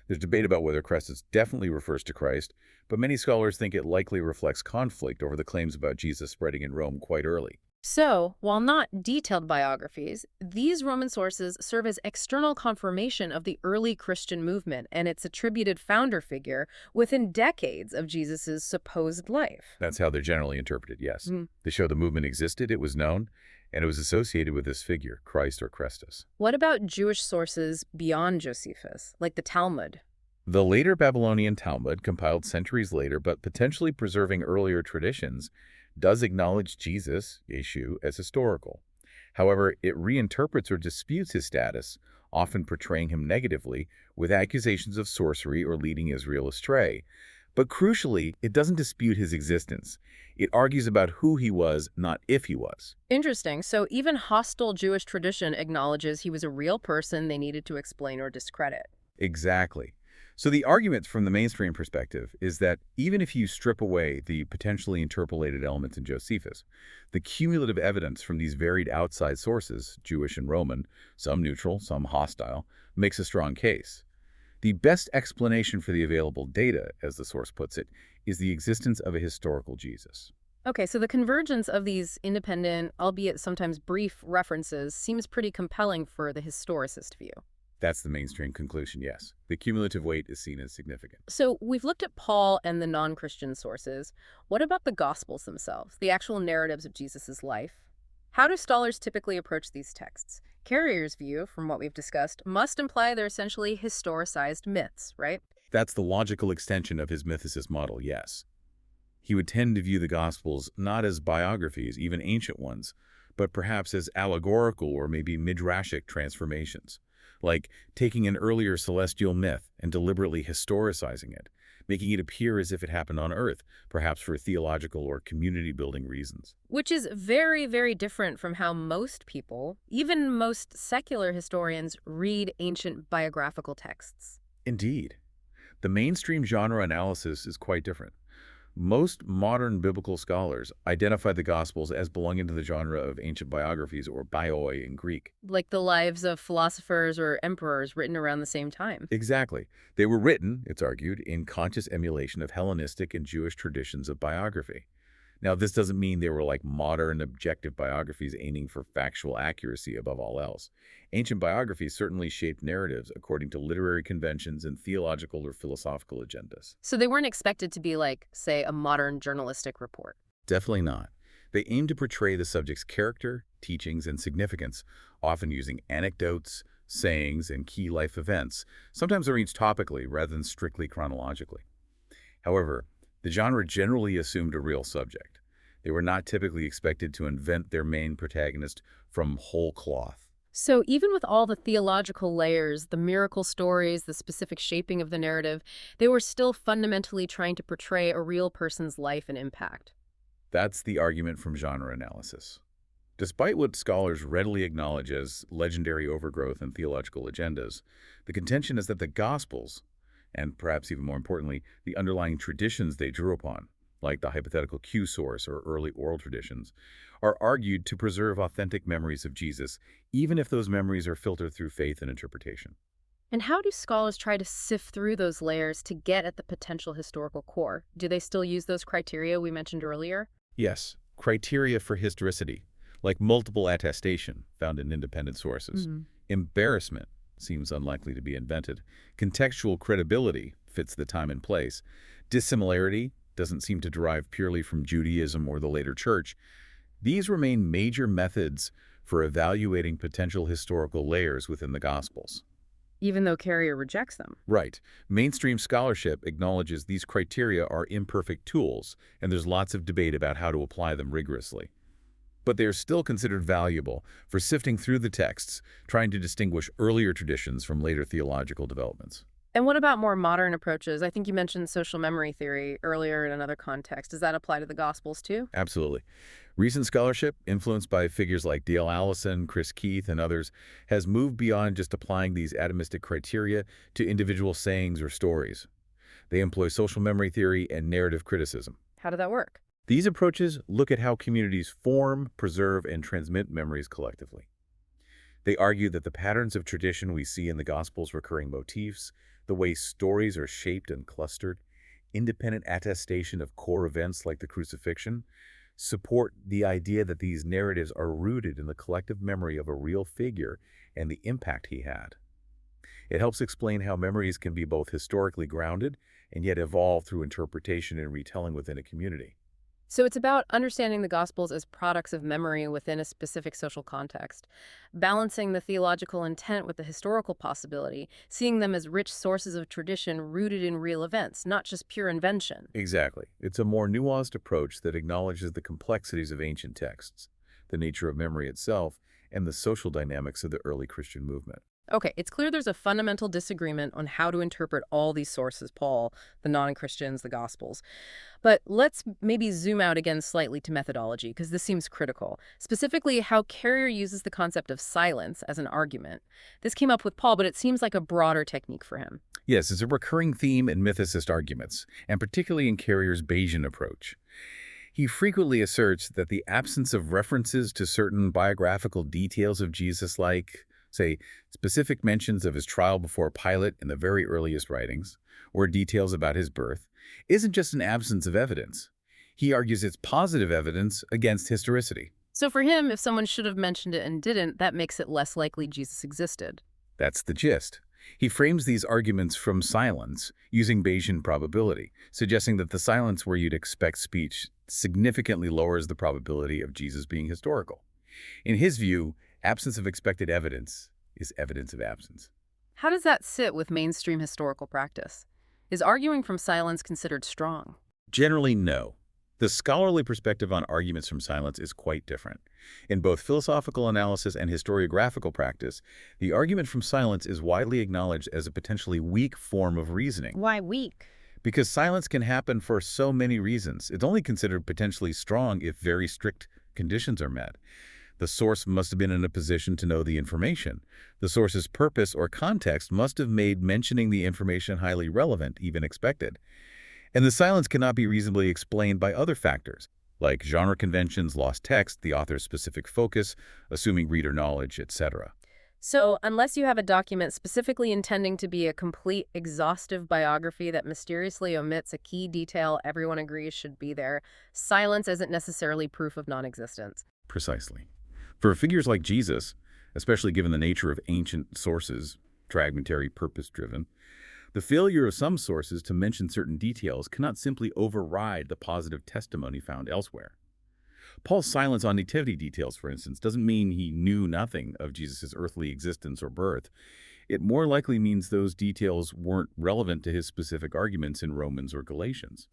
There's debate about whether Chrestus definitely refers to Christ, but many scholars think it likely reflects conflict over the claims about Jesus spreading in Rome quite early. So, while not detailed biographies, these Roman sources serve as external confirmation of the early Christian movement and its attributed founder figure within decades of Jesus' supposed life. That's how they're generally interpreted, yes. They show the movement existed, it was known, and it was associated with this figure, Christ or Christus. What about Jewish sources beyond Josephus, like the Talmud? The later Babylonian Talmud, compiled centuries later but potentially preserving earlier traditions, does acknowledge Jesus, Yeshu, as historical. However, it reinterprets or disputes his status, often portraying him negatively, with accusations of sorcery or leading Israel astray. But crucially, it doesn't dispute his existence. It argues about who he was, not if he was. Interesting. So even hostile Jewish tradition acknowledges he was a real person they needed to explain or discredit. Exactly. So the argument from the mainstream perspective is that even if you strip away the potentially interpolated elements in Josephus, the cumulative evidence from these varied outside sources, Jewish and Roman, some neutral, some hostile, makes a strong case. The best explanation for the available data, as the source puts it, is the existence of a historical Jesus. Okay, so the convergence of these independent, albeit sometimes brief, references seems pretty compelling for the historicist view. That's the mainstream conclusion, yes. The cumulative weight is seen as significant. So we've looked at Paul and the non-Christian sources. What about the Gospels themselves, the actual narratives of Jesus' life? How do scholars typically approach these texts? Carrier's view, from what we've discussed, must imply they're essentially historicized myths, right? That's the logical extension of his mythicist model, yes. He would tend to view the Gospels not as biographies, even ancient ones, but perhaps as allegorical or maybe midrashic transformations, like taking an earlier celestial myth and deliberately historicizing it, making it appear as if it happened on Earth, perhaps for theological or community-building reasons. Which is very, very different from how most people, even most secular historians, read ancient biographical texts. Indeed. The mainstream genre analysis is quite different. Most modern biblical scholars identify the Gospels as belonging to the genre of ancient biographies, or bioi in Greek. Like the lives of philosophers or emperors written around the same time. Exactly. They were written, it's argued, in conscious emulation of Hellenistic and Jewish traditions of biography. Now, this doesn't mean they were like modern, objective biographies aiming for factual accuracy above all else. Ancient biographies certainly shaped narratives according to literary conventions and theological or philosophical agendas. So they weren't expected to be like, say, a modern journalistic report. Definitely not. They aimed to portray the subject's character, teachings, and significance, often using anecdotes, sayings, and key life events, sometimes arranged topically rather than strictly chronologically. However, the genre generally assumed a real subject. They were not typically expected to invent their main protagonist from whole cloth. So even with all the theological layers, the miracle stories, the specific shaping of the narrative, they were still fundamentally trying to portray a real person's life and impact. That's the argument from genre analysis. Despite what scholars readily acknowledge as legendary overgrowth and theological agendas, the contention is that the Gospels, and perhaps even more importantly, the underlying traditions they drew upon, like the hypothetical Q source or early oral traditions, are argued to preserve authentic memories of Jesus, even if those memories are filtered through faith and interpretation. And how do scholars try to sift through those layers to get at the potential historical core? Do they still use those criteria we mentioned earlier? Yes, criteria for historicity, like multiple attestation found in independent sources. Embarrassment seems unlikely to be invented. Contextual credibility fits the time and place. Dissimilarity doesn't seem to derive purely from Judaism or the later church. These remain major methods for evaluating potential historical layers within the Gospels. Even though Carrier rejects them. Right. Mainstream scholarship acknowledges these criteria are imperfect tools, and there's lots of debate about how to apply them rigorously. But they are still considered valuable for sifting through the texts, trying to distinguish earlier traditions from later theological developments. And what about more modern approaches? I think you mentioned social memory theory earlier in another context. Does that apply to the Gospels too? Absolutely. Recent scholarship, influenced by figures like D.L. Allison, Chris Keith, and others, has moved beyond just applying these atomistic criteria to individual sayings or stories. They employ social memory theory and narrative criticism. How did that work? These approaches look at how communities form, preserve, and transmit memories collectively. They argue that the patterns of tradition we see in the Gospels' recurring motifs, the way stories are shaped and clustered, independent attestation of core events like the crucifixion, support the idea that these narratives are rooted in the collective memory of a real figure and the impact he had. It helps explain how memories can be both historically grounded and yet evolve through interpretation and retelling within a community. So it's about understanding the Gospels as products of memory within a specific social context, balancing the theological intent with the historical possibility, seeing them as rich sources of tradition rooted in real events, not just pure invention. Exactly. It's a more nuanced approach that acknowledges the complexities of ancient texts, the nature of memory itself, and the social dynamics of the early Christian movement. Okay, it's clear there's a fundamental disagreement on how to interpret all these sources, Paul, the non-Christians, the Gospels. But let's maybe zoom out again slightly to methodology, because this seems critical. Specifically, how Carrier uses the concept of silence as an argument. This came up with Paul, but it seems like a broader technique for him. Yes, it's a recurring theme in mythicist arguments, and particularly in Carrier's Bayesian approach. He frequently asserts that the absence of references to certain biographical details of Jesus, like, say, specific mentions of his trial before Pilate in the very earliest writings, or details about his birth, isn't just an absence of evidence. He argues it's positive evidence against historicity. So for him, if someone should have mentioned it and didn't, that makes it less likely Jesus existed. That's the gist. He frames these arguments from silence using Bayesian probability, suggesting that the silence where you'd expect speech significantly lowers the probability of Jesus being historical. In his view, absence of expected evidence is evidence of absence. How does that sit with mainstream historical practice? Is arguing from silence considered strong? Generally, no. The scholarly perspective on arguments from silence is quite different. In both philosophical analysis and historiographical practice, the argument from silence is widely acknowledged as a potentially weak form of reasoning. Why weak? Because silence can happen for so many reasons. It's only considered potentially strong if very strict conditions are met. The source must have been in a position to know the information. The source's purpose or context must have made mentioning the information highly relevant, even expected. And the silence cannot be reasonably explained by other factors, like genre conventions, lost text, the author's specific focus, assuming reader knowledge, etc. So, unless you have a document specifically intending to be a complete, exhaustive biography that mysteriously omits a key detail everyone agrees should be there, silence isn't necessarily proof of non-existence. Precisely. For figures like Jesus, especially given the nature of ancient sources, fragmentary, purpose-driven, the failure of some sources to mention certain details cannot simply override the positive testimony found elsewhere. Paul's silence on nativity details, for instance, doesn't mean he knew nothing of Jesus' earthly existence or birth. It more likely means those details weren't relevant to his specific arguments in Romans or Galatians.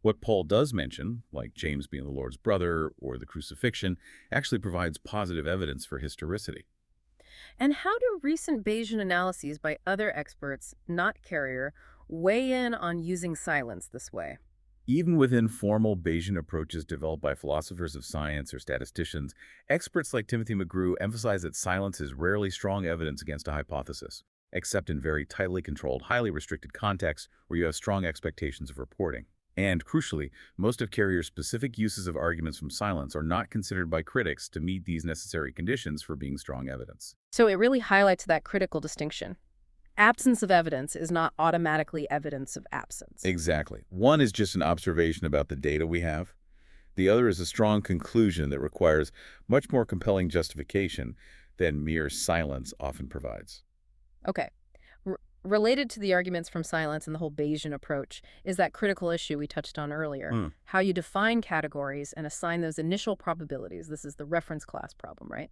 What Paul does mention, like James being the Lord's brother or the crucifixion, actually provides positive evidence for historicity. And how do recent Bayesian analyses by other experts, not Carrier, weigh in on using silence this way? Even within formal Bayesian approaches developed by philosophers of science or statisticians, experts like Timothy McGrew emphasize that silence is rarely strong evidence against a hypothesis, except in very tightly controlled, highly restricted contexts where you have strong expectations of reporting. And, crucially, most of Carrier's specific uses of arguments from silence are not considered by critics to meet these necessary conditions for being strong evidence. So it really highlights that critical distinction. Absence of evidence is not automatically evidence of absence. Exactly. One is just an observation about the data we have. The other is a strong conclusion that requires much more compelling justification than mere silence often provides. Okay. Related to the arguments from silence and the whole Bayesian approach is that critical issue we touched on earlier, how you define categories and assign those initial probabilities. This is the reference class problem, right?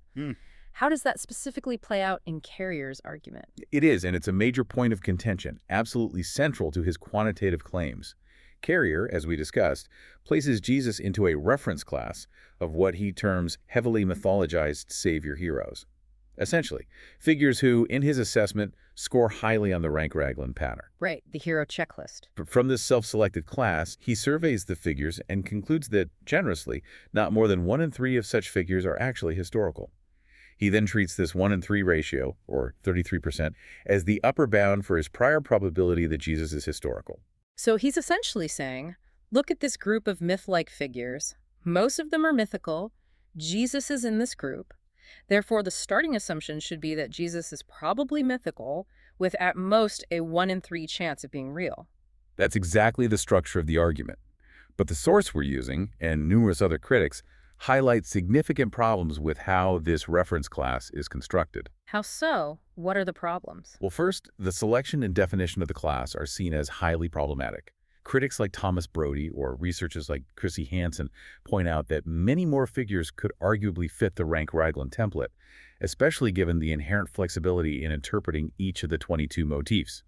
How does that specifically play out in Carrier's argument? It is, and it's a major point of contention, absolutely central to his quantitative claims. Carrier, as we discussed, places Jesus into a reference class of what he terms heavily mythologized savior heroes. Essentially, figures who, in his assessment, score highly on the Rank-Raglan pattern. Right, the hero checklist. From this self-selected class, he surveys the figures and concludes that, generously, not more than 1 in 3 of such figures are actually historical. He then treats this 1 in 3 ratio, or 33%, as the upper bound for his prior probability that Jesus is historical. So he's essentially saying, look at this group of myth-like figures. Most of them are mythical. Jesus is in this group. Therefore, the starting assumption should be that Jesus is probably mythical, with at most a 1 in 3 chance of being real. That's exactly the structure of the argument. But the source we're using, and numerous other critics, highlight significant problems with how this reference class is constructed. How so? What are the problems? Well, first, the selection and definition of the class are seen as highly problematic. Critics like Thomas Brody or researchers like Chrissy Hansen point out that many more figures could arguably fit the Rank-Raglan template, especially given the inherent flexibility in interpreting each of the 22 motifs.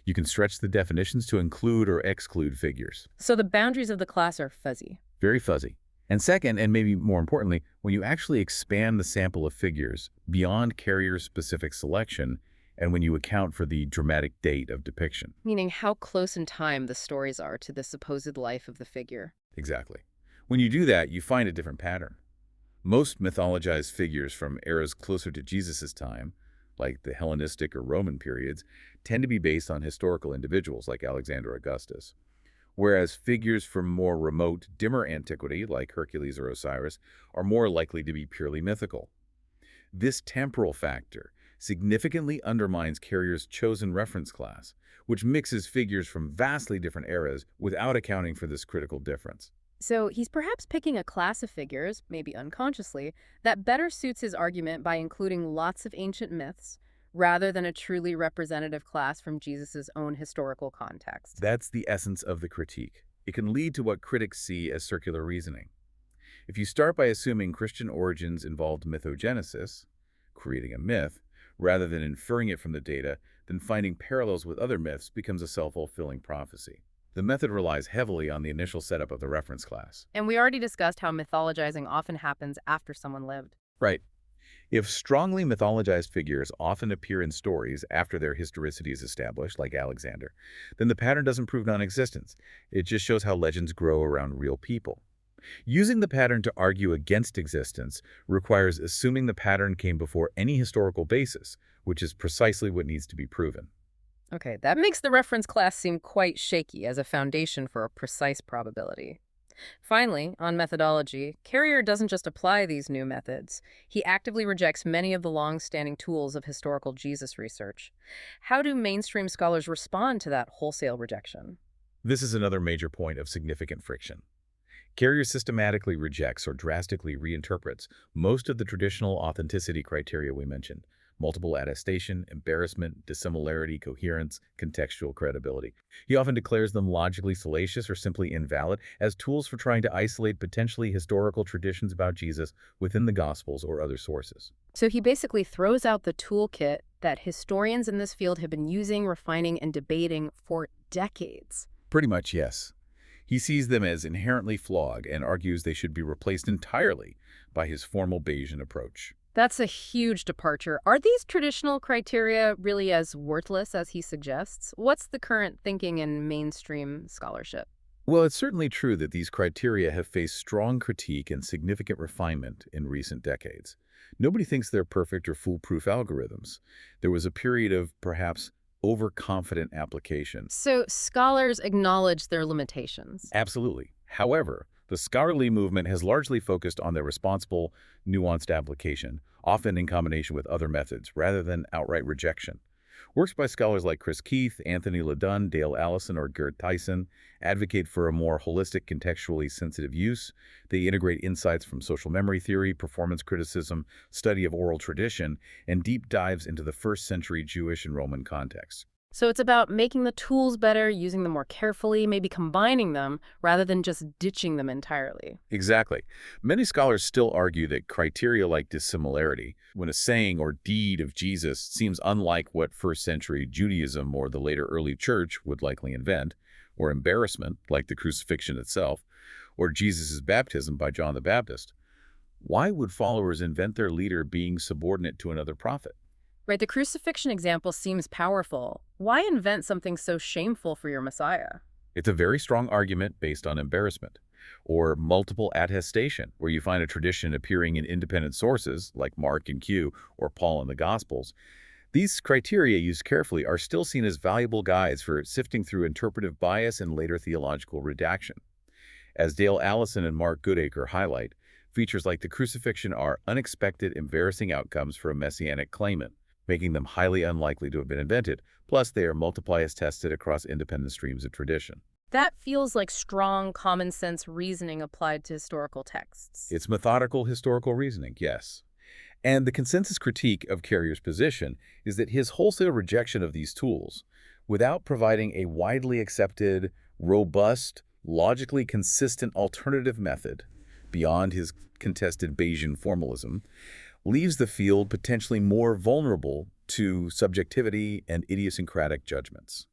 You can stretch the definitions to include or exclude figures. So the boundaries of the class are fuzzy. Very fuzzy. And second, and maybe more importantly, when you actually expand the sample of figures beyond carrier-specific selection, and when you account for the dramatic date of depiction. Meaning how close in time the stories are to the supposed life of the figure. Exactly. When you do that, you find a different pattern. Most mythologized figures from eras closer to Jesus' time, like the Hellenistic or Roman periods, tend to be based on historical individuals like Alexander Augustus. Whereas figures from more remote, dimmer antiquity, like Hercules or Osiris, are more likely to be purely mythical. This temporal factor significantly undermines Carrier's chosen reference class, which mixes figures from vastly different eras without accounting for this critical difference. So he's perhaps picking a class of figures, maybe unconsciously, that better suits his argument by including lots of ancient myths, rather than a truly representative class from Jesus' own historical context. That's the essence of the critique. It can lead to what critics see as circular reasoning. If you start by assuming Christian origins involved mythogenesis, creating a myth, rather than inferring it from the data, then finding parallels with other myths becomes a self-fulfilling prophecy. The method relies heavily on the initial setup of the reference class. And we already discussed how mythologizing often happens after someone lived. Right. If strongly mythologized figures often appear in stories after their historicity is established, like Alexander, then the pattern doesn't prove non-existence. It just shows how legends grow around real people. Using the pattern to argue against existence requires assuming the pattern came before any historical basis, which is precisely what needs to be proven. Okay, that makes the reference class seem quite shaky as a foundation for a precise probability. Finally, on methodology, Carrier doesn't just apply these new methods. He actively rejects many of the long-standing tools of historical Jesus research. How do mainstream scholars respond to that wholesale rejection? This is another major point of significant friction. Carrier systematically rejects or drastically reinterprets most of the traditional authenticity criteria we mentioned: multiple attestation, embarrassment, dissimilarity, coherence, contextual credibility. He often declares them logically salacious or simply invalid as tools for trying to isolate potentially historical traditions about Jesus within the Gospels or other sources. So he basically throws out the toolkit that historians in this field have been using, refining, and debating for decades. Pretty much, yes. He sees them as inherently flawed and argues they should be replaced entirely by his formal Bayesian approach. That's a huge departure. Are these traditional criteria really as worthless as he suggests? What's the current thinking in mainstream scholarship? Well, it's certainly true that these criteria have faced strong critique and significant refinement in recent decades. Nobody thinks they're perfect or foolproof algorithms. There was a period of, perhaps, overconfident application. So scholars acknowledge their limitations. Absolutely. However, the scholarly movement has largely focused on their responsible, nuanced application, often in combination with other methods, rather than outright rejection. Works by scholars like Chris Keith, Anthony LeDun, Dale Allison, or Gerd Tyson advocate for a more holistic, contextually sensitive use. They integrate insights from social memory theory, performance criticism, study of oral tradition, and deep dives into the first-century Jewish and Roman contexts. So it's about making the tools better, using them more carefully, maybe combining them, rather than just ditching them entirely. Exactly. Many scholars still argue that criteria like dissimilarity, when a saying or deed of Jesus seems unlike what first-century Judaism or the later early church would likely invent, or embarrassment, like the crucifixion itself, or Jesus' baptism by John the Baptist, Why would followers invent their leader being subordinate to another prophet? Right, the crucifixion example seems powerful. Why invent something so shameful for your Messiah? It's a very strong argument based on embarrassment. Or multiple attestation, where you find a tradition appearing in independent sources, like Mark and Q or Paul in the Gospels. These criteria, used carefully, are still seen as valuable guides for sifting through interpretive bias and later theological redaction. As Dale Allison and Mark Goodacre highlight, features like the crucifixion are unexpected, embarrassing outcomes for a messianic claimant, making them highly unlikely to have been invented. Plus, they are multiply as tested across independent streams of tradition. That feels like strong common sense reasoning applied to historical texts. It's methodical historical reasoning, yes. And the consensus critique of Carrier's position is that his wholesale rejection of these tools, without providing a widely accepted, robust, logically consistent alternative method beyond his contested Bayesian formalism, leaves the field potentially more vulnerable to subjectivity and idiosyncratic judgments,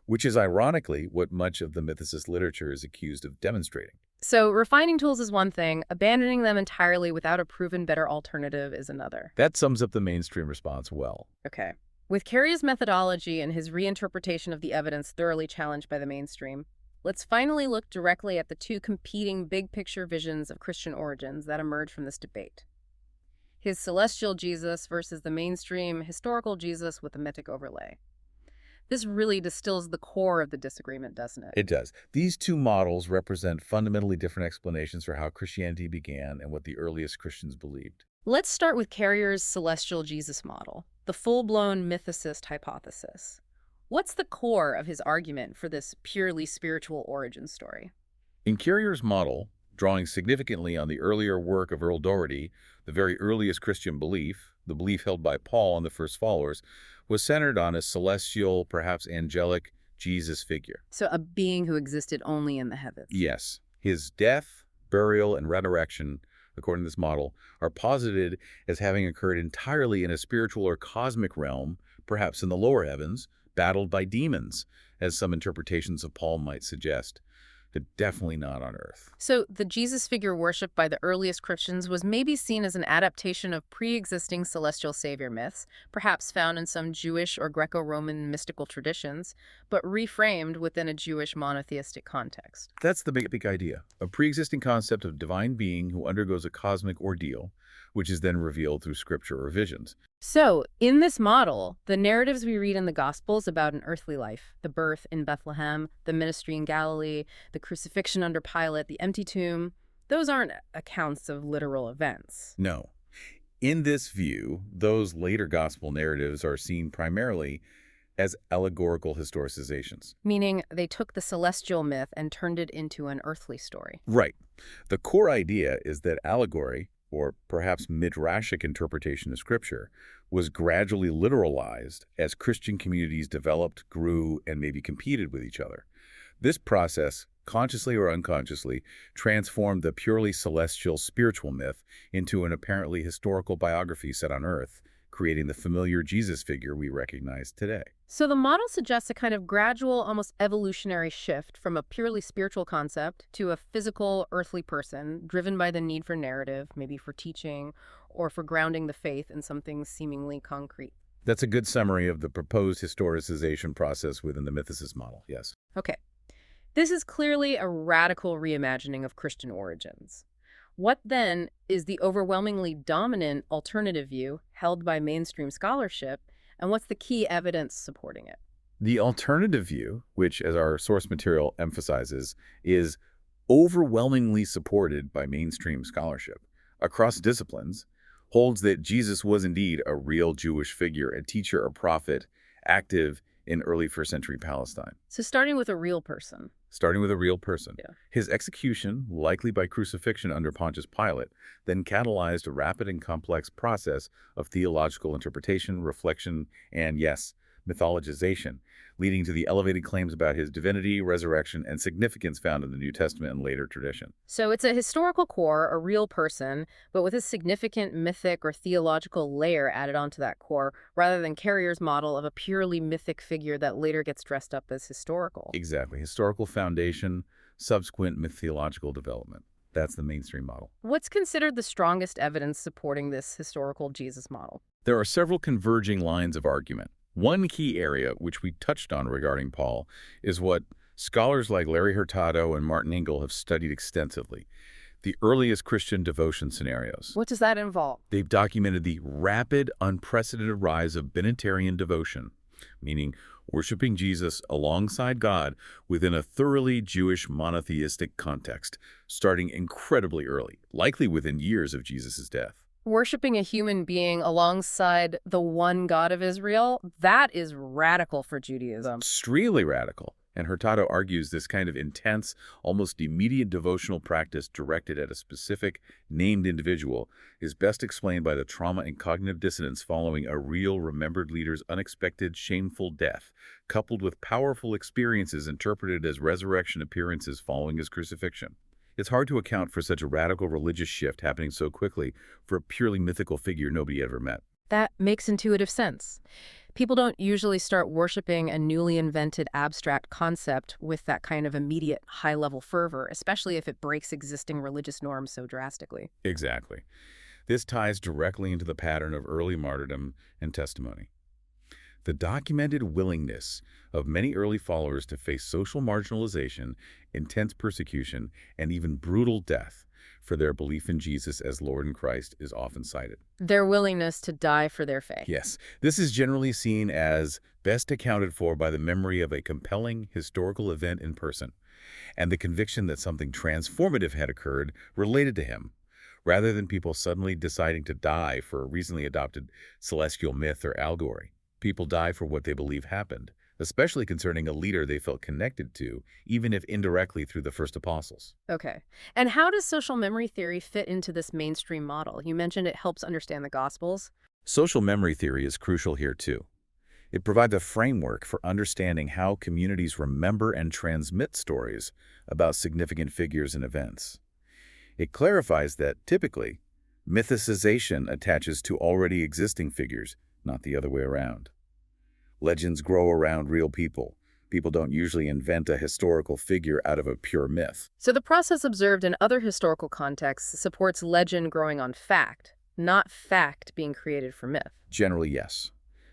which is ironically what much of the mythicist literature is accused of demonstrating. So refining tools is one thing, abandoning them entirely without a proven better alternative is another. That sums up the mainstream response well. Okay. With Carrier's methodology and his reinterpretation of the evidence thoroughly challenged by the mainstream, let's finally look directly at the two competing big-picture visions of Christian origins that emerge from this debate. His celestial Jesus versus the mainstream historical Jesus with a mythic overlay. This really distills the core of the disagreement, doesn't it? It does. These two models represent fundamentally different explanations for how Christianity began and what the earliest Christians believed. Let's start with Carrier's celestial Jesus model, the full-blown mythicist hypothesis. What's the core of his argument for this purely spiritual origin story? In Carrier's model, drawing significantly on the earlier work of Earl Doherty, the very earliest Christian belief, the belief held by Paul and the first followers, was centered on a celestial, perhaps angelic, Jesus figure. So a being who existed only in the heavens. Yes. His death, burial, and resurrection, according to this model, are posited as having occurred entirely in a spiritual or cosmic realm, perhaps in the lower heavens, battled by demons, as some interpretations of Paul might suggest, but definitely not on earth. So the Jesus figure worshipped by the earliest Christians was maybe seen as an adaptation of pre-existing celestial savior myths, perhaps found in some Jewish or Greco-Roman mystical traditions, but reframed within a Jewish monotheistic context. That's the big idea, a pre-existing concept of divine being who undergoes a cosmic ordeal, which is then revealed through scripture or visions. So, in this model, the narratives we read in the Gospels about an earthly life, the birth in Bethlehem, the ministry in Galilee, the crucifixion under Pilate, the empty tomb, those aren't accounts of literal events. No. In this view, those later gospel narratives are seen primarily as allegorical historicizations. Meaning they took the celestial myth and turned it into an earthly story. Right. The core idea is that allegory, or perhaps midrashic interpretation of Scripture, was gradually literalized as Christian communities developed, grew, and maybe competed with each other. This process, consciously or unconsciously, transformed the purely celestial spiritual myth into an apparently historical biography set on Earth, creating the familiar Jesus figure we recognize today. So the model suggests a kind of gradual, almost evolutionary shift from a purely spiritual concept to a physical, earthly person, driven by the need for narrative, maybe for teaching, or for grounding the faith in something seemingly concrete. That's a good summary of the proposed historicization process within the mythicist model, yes. Okay. This is clearly a radical reimagining of Christian origins. What then is the overwhelmingly dominant alternative view held by mainstream scholarship, and what's the key evidence supporting it? The alternative view, which, as our source material emphasizes, is overwhelmingly supported by mainstream scholarship across disciplines, holds that Jesus was indeed a real Jewish figure, a teacher or prophet, active in early first-century Palestine. So starting with a real person. Starting with a real person. Yeah. His execution, likely by crucifixion under Pontius Pilate, then catalyzed a rapid and complex process of theological interpretation, reflection, and, yes, mythologization, leading to the elevated claims about his divinity, resurrection, and significance found in the New Testament and later tradition. So it's a historical core, a real person, but with a significant mythic or theological layer added onto that core, rather than Carrier's model of a purely mythic figure that later gets dressed up as historical. Exactly. Historical foundation, subsequent mythological development. That's the mainstream model. What's considered the strongest evidence supporting this historical Jesus model? There are several converging lines of argument. One key area, which we touched on regarding Paul, is what scholars like Larry Hurtado and Martin Engel have studied extensively: the earliest Christian devotion scenarios. What does that involve? They've documented the rapid, unprecedented rise of binitarian devotion, meaning worshiping Jesus alongside God within a thoroughly Jewish monotheistic context, starting incredibly early, likely within years of Jesus' death. Worshipping a human being alongside the one God of Israel, that is radical for Judaism. Extremely radical. And Hurtado argues this kind of intense, almost immediate devotional practice directed at a specific, named individual is best explained by the trauma and cognitive dissonance following a real, remembered leader's unexpected, shameful death, coupled with powerful experiences interpreted as resurrection appearances following his crucifixion. It's hard to account for such a radical religious shift happening so quickly for a purely mythical figure nobody ever met. That makes intuitive sense. People don't usually start worshiping a newly invented abstract concept with that kind of immediate high-level fervor, especially if it breaks existing religious norms so drastically. Exactly. This ties directly into the pattern of early martyrdom and testimony. The documented willingness of many early followers to face social marginalization, intense persecution, and even brutal death for their belief in Jesus as Lord and Christ is often cited. Their willingness to die for their faith. Yes, this is generally seen as best accounted for by the memory of a compelling historical event in person, and the conviction that something transformative had occurred related to him, rather than people suddenly deciding to die for a recently adopted celestial myth or allegory. People die for what they believe happened, especially concerning a leader they felt connected to, even if indirectly through the first apostles. Okay. And how does social memory theory fit into this mainstream model? You mentioned it helps understand the Gospels. Social memory theory is crucial here too. It provides a framework for understanding how communities remember and transmit stories about significant figures and events. It clarifies that, typically, mythicization attaches to already existing figures, not the other way around. Legends grow around real people. People don't usually invent a historical figure out of a pure myth. So the process observed in other historical contexts supports legend growing on fact, not fact being created for myth. Generally, yes.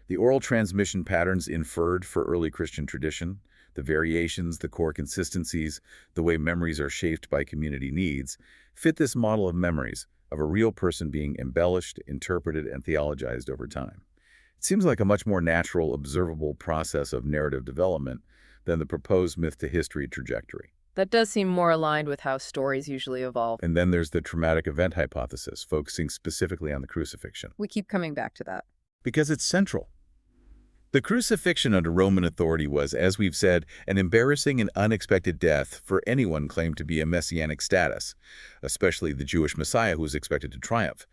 The oral transmission patterns inferred for early Christian tradition, the variations, the core consistencies, the way memories are shaped by community needs, fit this model of memories, of a real person being embellished, interpreted, and theologized over time. It seems like a much more natural, observable process of narrative development than the proposed myth-to-history trajectory. That does seem more aligned with how stories usually evolve. And then there's the traumatic event hypothesis, focusing specifically on the crucifixion. We keep coming back to that. Because it's central. The crucifixion under Roman authority was, as we've said, an embarrassing and unexpected death for anyone claimed to be a messianic status, especially the Jewish Messiah who was expected to triumph.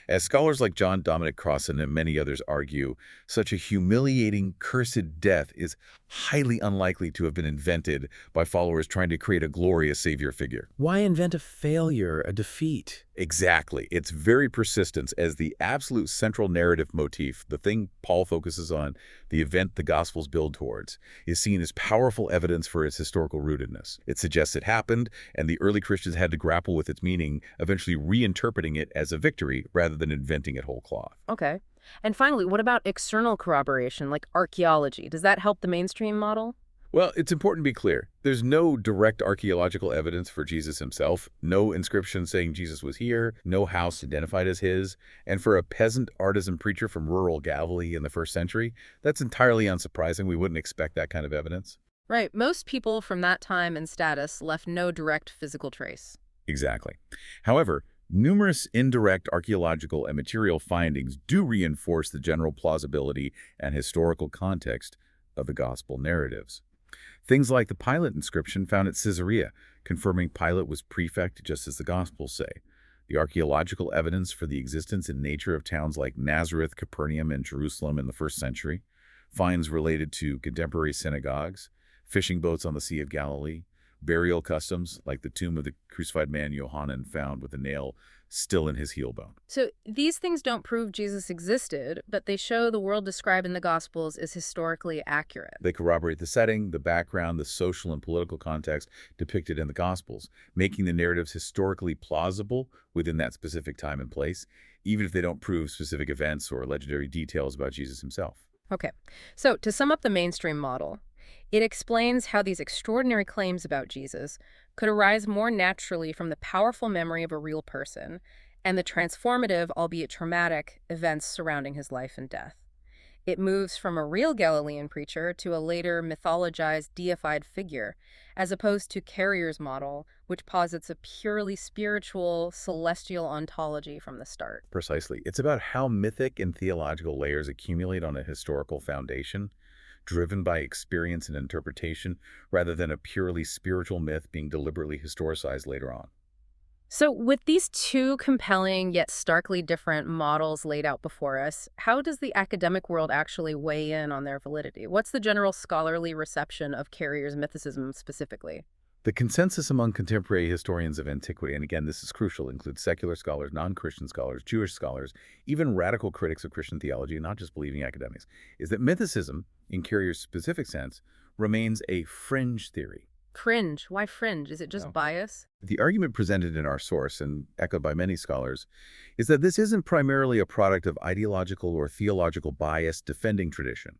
As scholars like John Dominic Crossan and many others argue, such a humiliating, cursed death is highly unlikely to have been invented by followers trying to create a glorious savior figure. Why invent a failure, a defeat? Exactly. Its very persistence as the absolute central narrative motif, the thing Paul focuses on, the event the Gospels build towards, is seen as powerful evidence for its historical rootedness. It suggests it happened, and the early Christians had to grapple with its meaning, eventually reinterpreting it as a victory rather than inventing it whole cloth. Okay. And finally, what about external corroboration, like archaeology? Does that help the mainstream model? Well, it's important to be clear. There's no direct archaeological evidence for Jesus himself, no inscription saying Jesus was here, no house identified as his, and for a peasant artisan preacher from rural Galilee in the 1st century, that's entirely unsurprising. We wouldn't expect that kind of evidence. Right. Most people from that time and status left no direct physical trace. Exactly. However, numerous indirect archaeological and material findings do reinforce the general plausibility and historical context of the gospel narratives. Things like the Pilate inscription found at Caesarea, confirming Pilate was prefect just as the Gospels say. The archaeological evidence for the existence and nature of towns like Nazareth, Capernaum, and Jerusalem in the 1st century, finds related to contemporary synagogues, fishing boats on the Sea of Galilee, burial customs, like the tomb of the crucified man Johanan found with a nail still in his heel bone. So these things don't prove Jesus existed, but they show the world described in the Gospels is historically accurate. They corroborate the setting, the background, the social and political context depicted in the Gospels, making the narratives historically plausible within that specific time and place, even if they don't prove specific events or legendary details about Jesus himself. Okay, so to sum up the mainstream model, it explains how these extraordinary claims about Jesus could arise more naturally from the powerful memory of a real person and the transformative, albeit traumatic, events surrounding his life and death. It moves from a real Galilean preacher to a later mythologized, deified figure, as opposed to Carrier's model, which posits a purely spiritual, celestial ontology from the start. Precisely. It's about how mythic and theological layers accumulate on a historical foundation, driven by experience and interpretation, rather than a purely spiritual myth being deliberately historicized later on. So with these two compelling yet starkly different models laid out before us, how does the academic world actually weigh in on their validity? What's the general scholarly reception of Carrier's mythicism specifically? The consensus among contemporary historians of antiquity, and again, this is crucial, includes secular scholars, non-Christian scholars, Jewish scholars, even radical critics of Christian theology, and not just believing academics, is that mythicism, in Carrier's specific sense, remains a fringe theory. Fringe? Why fringe? Is it just bias? The argument presented in our source, and echoed by many scholars, is that this isn't primarily a product of ideological or theological bias defending tradition.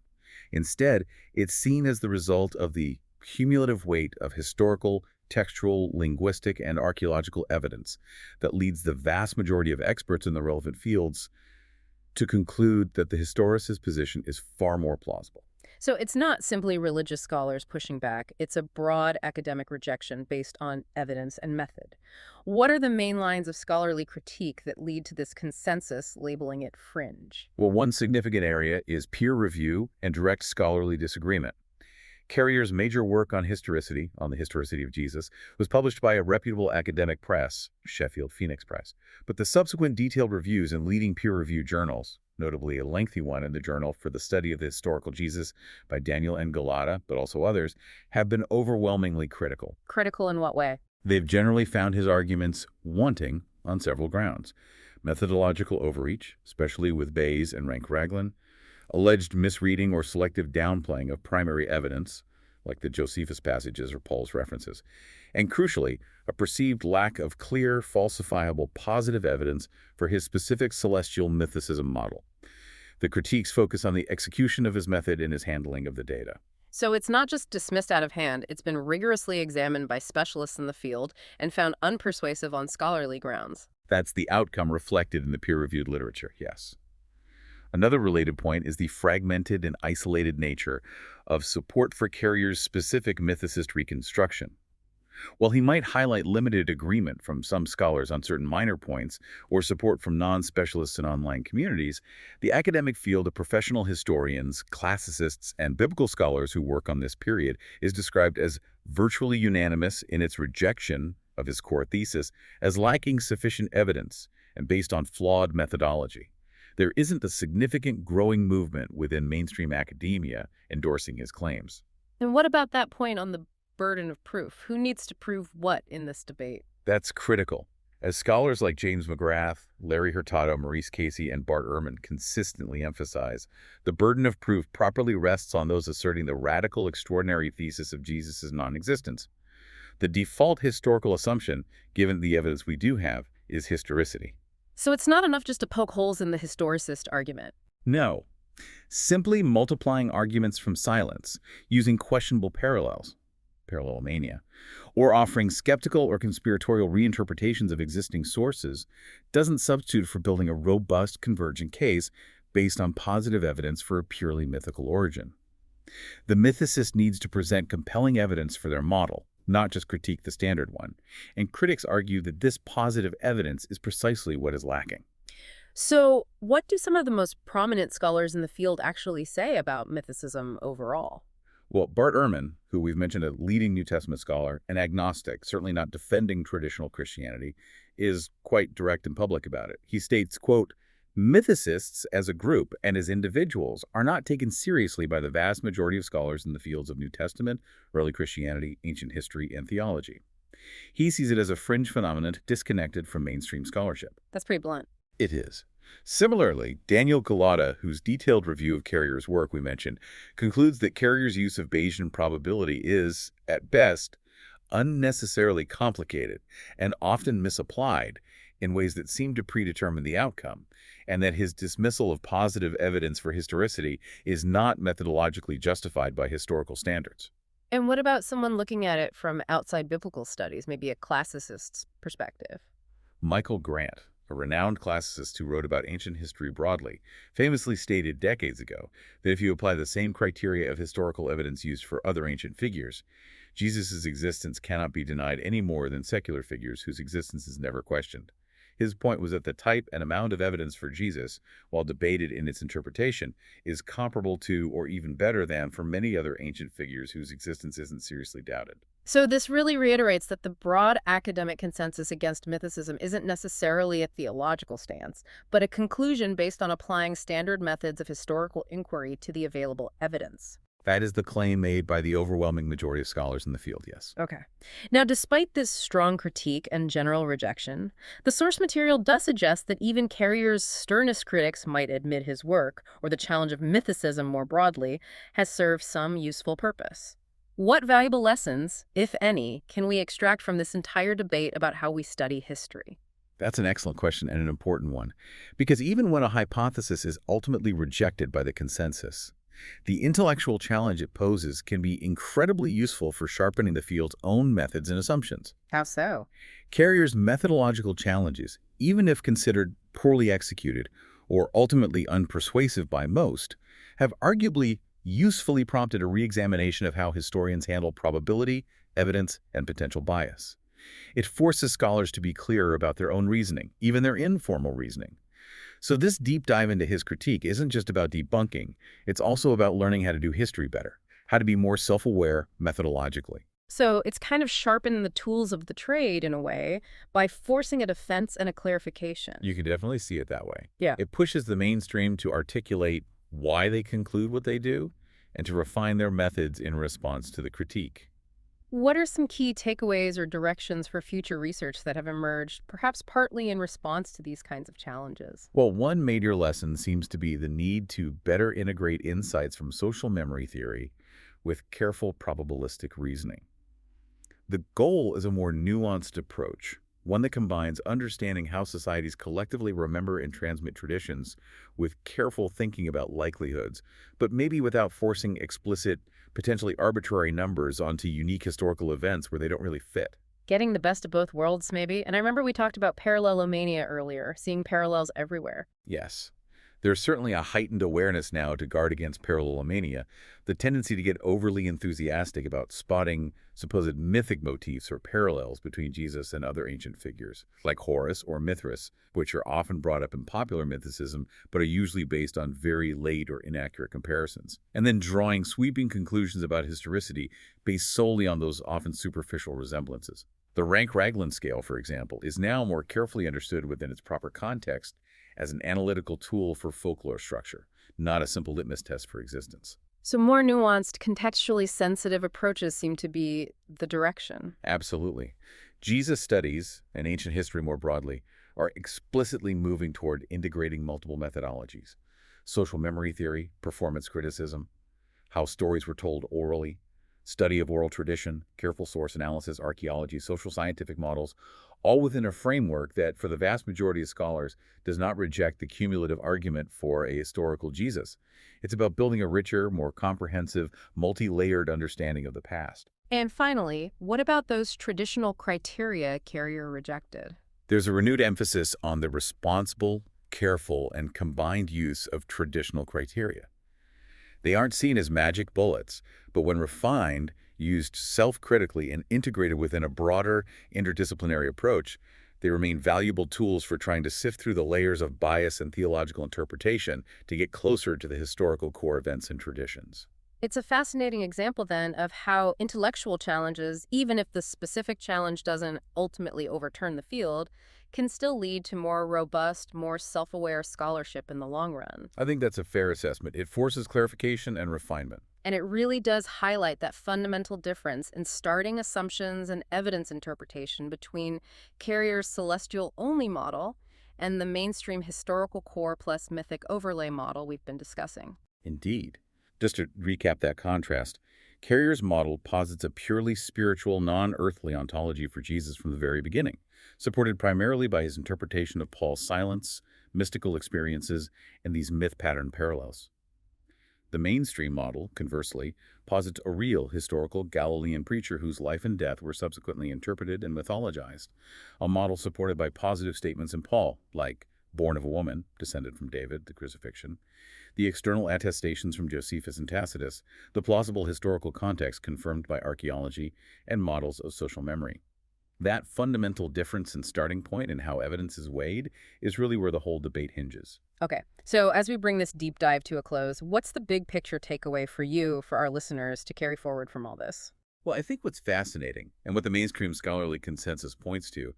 Instead, it's seen as the result of the cumulative weight of historical, textual, linguistic, and archaeological evidence that leads the vast majority of experts in the relevant fields to conclude that the historicist position is far more plausible. So it's not simply religious scholars pushing back. It's a broad academic rejection based on evidence and method. What are the main lines of scholarly critique that lead to this consensus labeling it fringe? Well, one significant area is peer review and direct scholarly disagreement. Carrier's major work on historicity, on the historicity of Jesus, was published by a reputable academic press, Sheffield Phoenix Press. But the subsequent detailed reviews in leading peer-reviewed journals, notably a lengthy one in the Journal for the Study of the Historical Jesus by Daniel Gullotta, but also others, have been overwhelmingly critical. Critical in what way? They've generally found his arguments wanting on several grounds. Methodological overreach, especially with Bayes and Rank-Raglan, alleged misreading or selective downplaying of primary evidence, like the Josephus passages or Paul's references, and crucially, a perceived lack of clear, falsifiable, positive evidence for his specific celestial mythicism model. The critiques focus on the execution of his method in his handling of the data. So it's not just dismissed out of hand, it's been rigorously examined by specialists in the field and found unpersuasive on scholarly grounds. That's the outcome reflected in the peer-reviewed literature, yes. Another related point is the fragmented and isolated nature of support for Carrier's specific mythicist reconstruction. While he might highlight limited agreement from some scholars on certain minor points or support from non-specialists and online communities, the academic field of professional historians, classicists, and biblical scholars who work on this period is described as virtually unanimous in its rejection of his core thesis as lacking sufficient evidence and based on flawed methodology. There isn't a significant growing movement within mainstream academia endorsing his claims. And what about that point on the burden of proof? Who needs to prove what in this debate? That's critical. As scholars like James McGrath, Larry Hurtado, Maurice Casey, and Bart Ehrman consistently emphasize, the burden of proof properly rests on those asserting the radical, extraordinary thesis of Jesus' non-existence. The default historical assumption, given the evidence we do have, is historicity. So it's not enough just to poke holes in the historicist argument. No. Simply multiplying arguments from silence, using questionable parallels, parallelomania, or offering skeptical or conspiratorial reinterpretations of existing sources doesn't substitute for building a robust, convergent case based on positive evidence for a purely mythical origin. The mythicist needs to present compelling evidence for their model, not just critique the standard one. And critics argue that this positive evidence is precisely what is lacking. So what do some of the most prominent scholars in the field actually say about mythicism overall? Well, Bart Ehrman, who we've mentioned, a leading New Testament scholar, an agnostic, certainly not defending traditional Christianity, is quite direct and public about it. He states, quote, Mythicists as a group and as individuals are not taken seriously by the vast majority of scholars in the fields of New Testament, early Christianity, ancient history, and theology. He sees it as a fringe phenomenon disconnected from mainstream scholarship. That's pretty blunt. It is. Similarly, Daniel Gullotta, whose detailed review of Carrier's work we mentioned, concludes that Carrier's use of Bayesian probability is, at best, unnecessarily complicated and often misapplied in ways that seem to predetermine the outcome, and that his dismissal of positive evidence for historicity is not methodologically justified by historical standards. And what about someone looking at it from outside biblical studies, maybe a classicist's perspective? Michael Grant, a renowned classicist who wrote about ancient history broadly, famously stated decades ago that if you apply the same criteria of historical evidence used for other ancient figures, Jesus' existence cannot be denied any more than secular figures whose existence is never questioned. His point was that the type and amount of evidence for Jesus, while debated in its interpretation, is comparable to or even better than for many other ancient figures whose existence isn't seriously doubted. So this really reiterates that the broad academic consensus against mythicism isn't necessarily a theological stance, but a conclusion based on applying standard methods of historical inquiry to the available evidence. That is the claim made by the overwhelming majority of scholars in the field, yes. Okay. Now, despite this strong critique and general rejection, the source material does suggest that even Carrier's sternest critics might admit his work, or the challenge of mythicism more broadly, has served some useful purpose. What valuable lessons, if any, can we extract from this entire debate about how we study history? That's an excellent question and an important one, because even when a hypothesis is ultimately rejected by the consensus, the intellectual challenge it poses can be incredibly useful for sharpening the field's own methods and assumptions. How so? Carrier's methodological challenges, even if considered poorly executed or ultimately unpersuasive by most, have arguably usefully prompted a re-examination of how historians handle probability, evidence, and potential bias. It forces scholars to be clearer about their own reasoning, even their informal reasoning. So this deep dive into his critique isn't just about debunking, it's also about learning how to do history better, how to be more self-aware methodologically. So it's kind of sharpening the tools of the trade in a way by forcing a defense and a clarification. You can definitely see it that way. Yeah. It pushes the mainstream to articulate why they conclude what they do and to refine their methods in response to the critique. What are some key takeaways or directions for future research that have emerged, perhaps partly in response to these kinds of challenges? Well, one major lesson seems to be the need to better integrate insights from social memory theory with careful probabilistic reasoning. The goal is a more nuanced approach, one that combines understanding how societies collectively remember and transmit traditions with careful thinking about likelihoods, but maybe without forcing explicit, potentially arbitrary numbers onto unique historical events where they don't really fit. Getting the best of both worlds, maybe? And I remember we talked about parallelomania earlier, seeing parallels everywhere. Yes. There's certainly a heightened awareness now to guard against parallelomania, the tendency to get overly enthusiastic about spotting supposed mythic motifs or parallels between Jesus and other ancient figures, like Horus or Mithras, which are often brought up in popular mythicism, but are usually based on very late or inaccurate comparisons, and then drawing sweeping conclusions about historicity based solely on those often superficial resemblances. The Rank-Raglan scale, for example, is now more carefully understood within its proper context as an analytical tool for folklore structure, not a simple litmus test for existence. So more nuanced, contextually sensitive approaches seem to be the direction. Absolutely. Jesus studies, and ancient history more broadly, are explicitly moving toward integrating multiple methodologies. Social memory theory, performance criticism, how stories were told orally, study of oral tradition, careful source analysis, archaeology, social scientific models, all within a framework that, for the vast majority of scholars, does not reject the cumulative argument for a historical Jesus. It's about building a richer, more comprehensive, multi-layered understanding of the past. And finally, what about those traditional criteria Carrier rejected? There's a renewed emphasis on the responsible, careful, and combined use of traditional criteria. They aren't seen as magic bullets, but when refined, used self-critically and integrated within a broader interdisciplinary approach, they remain valuable tools for trying to sift through the layers of bias and theological interpretation to get closer to the historical core events and traditions. It's a fascinating example, then, of how intellectual challenges, even if the specific challenge doesn't ultimately overturn the field, can still lead to more robust, more self-aware scholarship in the long run. I think that's a fair assessment. It forces clarification and refinement. And it really does highlight that fundamental difference in starting assumptions and evidence interpretation between Carrier's celestial-only model and the mainstream historical core plus mythic overlay model we've been discussing. Indeed. Just to recap that contrast, Carrier's model posits a purely spiritual, non-earthly ontology for Jesus from the very beginning, supported primarily by his interpretation of Paul's silence, mystical experiences, and these myth-pattern parallels. The mainstream model, conversely, posits a real historical Galilean preacher whose life and death were subsequently interpreted and mythologized, a model supported by positive statements in Paul, like born of a woman, descended from David, the crucifixion, the external attestations from Josephus and Tacitus, the plausible historical context confirmed by archaeology, and models of social memory. That fundamental difference in starting point and how evidence is weighed is really where the whole debate hinges. Okay, so as we bring this deep dive to a close, what's the big picture takeaway for you, for our listeners, to carry forward from all this? Well, I think what's fascinating, and what the mainstream scholarly consensus points to,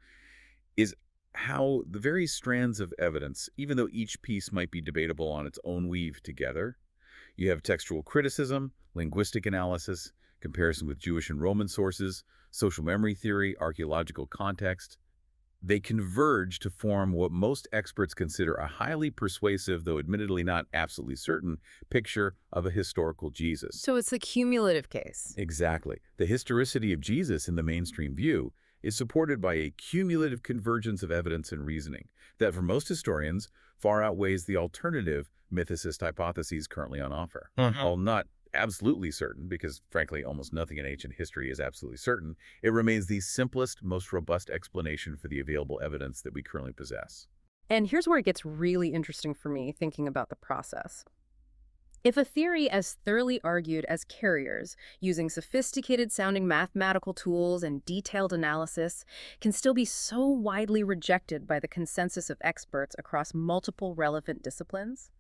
is how the very strands of evidence, even though each piece might be debatable on its own weave together, you have textual criticism, linguistic analysis, comparison with Jewish and Roman sources, social memory theory, archaeological context, they converge to form what most experts consider a highly persuasive, though admittedly not absolutely certain, picture of a historical Jesus. So it's a cumulative case. Exactly. The historicity of Jesus in the mainstream view is supported by a cumulative convergence of evidence and reasoning that, for most historians, far outweighs the alternative mythicist hypotheses currently on offer. While not absolutely certain, because frankly almost nothing in ancient history is absolutely certain, it remains the simplest, most robust explanation for the available evidence that we currently possess. And here's where it gets really interesting for me, thinking about the process. If a theory as thoroughly argued as Carrier's, using sophisticated-sounding mathematical tools and detailed analysis, can still be so widely rejected by the consensus of experts across multiple relevant disciplines,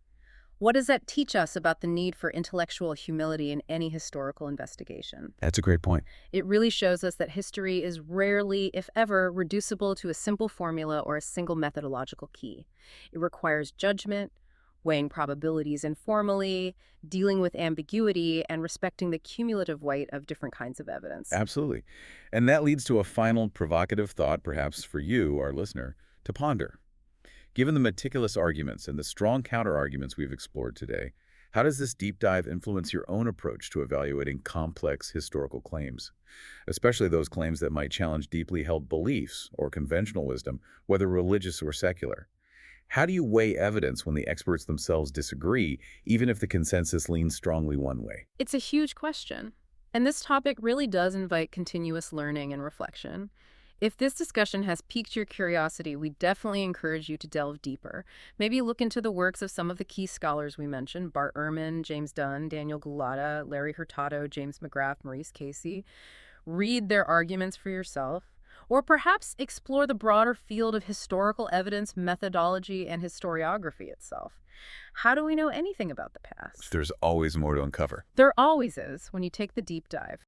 what does that teach us about the need for intellectual humility in any historical investigation? That's a great point. It really shows us that history is rarely, if ever, reducible to a simple formula or a single methodological key. It requires judgment, weighing probabilities informally, dealing with ambiguity, and respecting the cumulative weight of different kinds of evidence. Absolutely. And that leads to a final provocative thought, perhaps for you, our listener, to ponder. Given the meticulous arguments and the strong counter-arguments we've explored today, how does this deep dive influence your own approach to evaluating complex historical claims, especially those claims that might challenge deeply held beliefs or conventional wisdom, whether religious or secular? How do you weigh evidence when the experts themselves disagree, even if the consensus leans strongly one way? It's a huge question, and this topic really does invite continuous learning and reflection. If this discussion has piqued your curiosity, we definitely encourage you to delve deeper. Maybe look into the works of some of the key scholars we mentioned: Bart Ehrman, James Dunn, Daniel Gullotta, Larry Hurtado, James McGrath, Maurice Casey. Read their arguments for yourself. Or perhaps explore the broader field of historical evidence, methodology, and historiography itself. How do we know anything about the past? There's always more to uncover. There always is when you take the deep dive.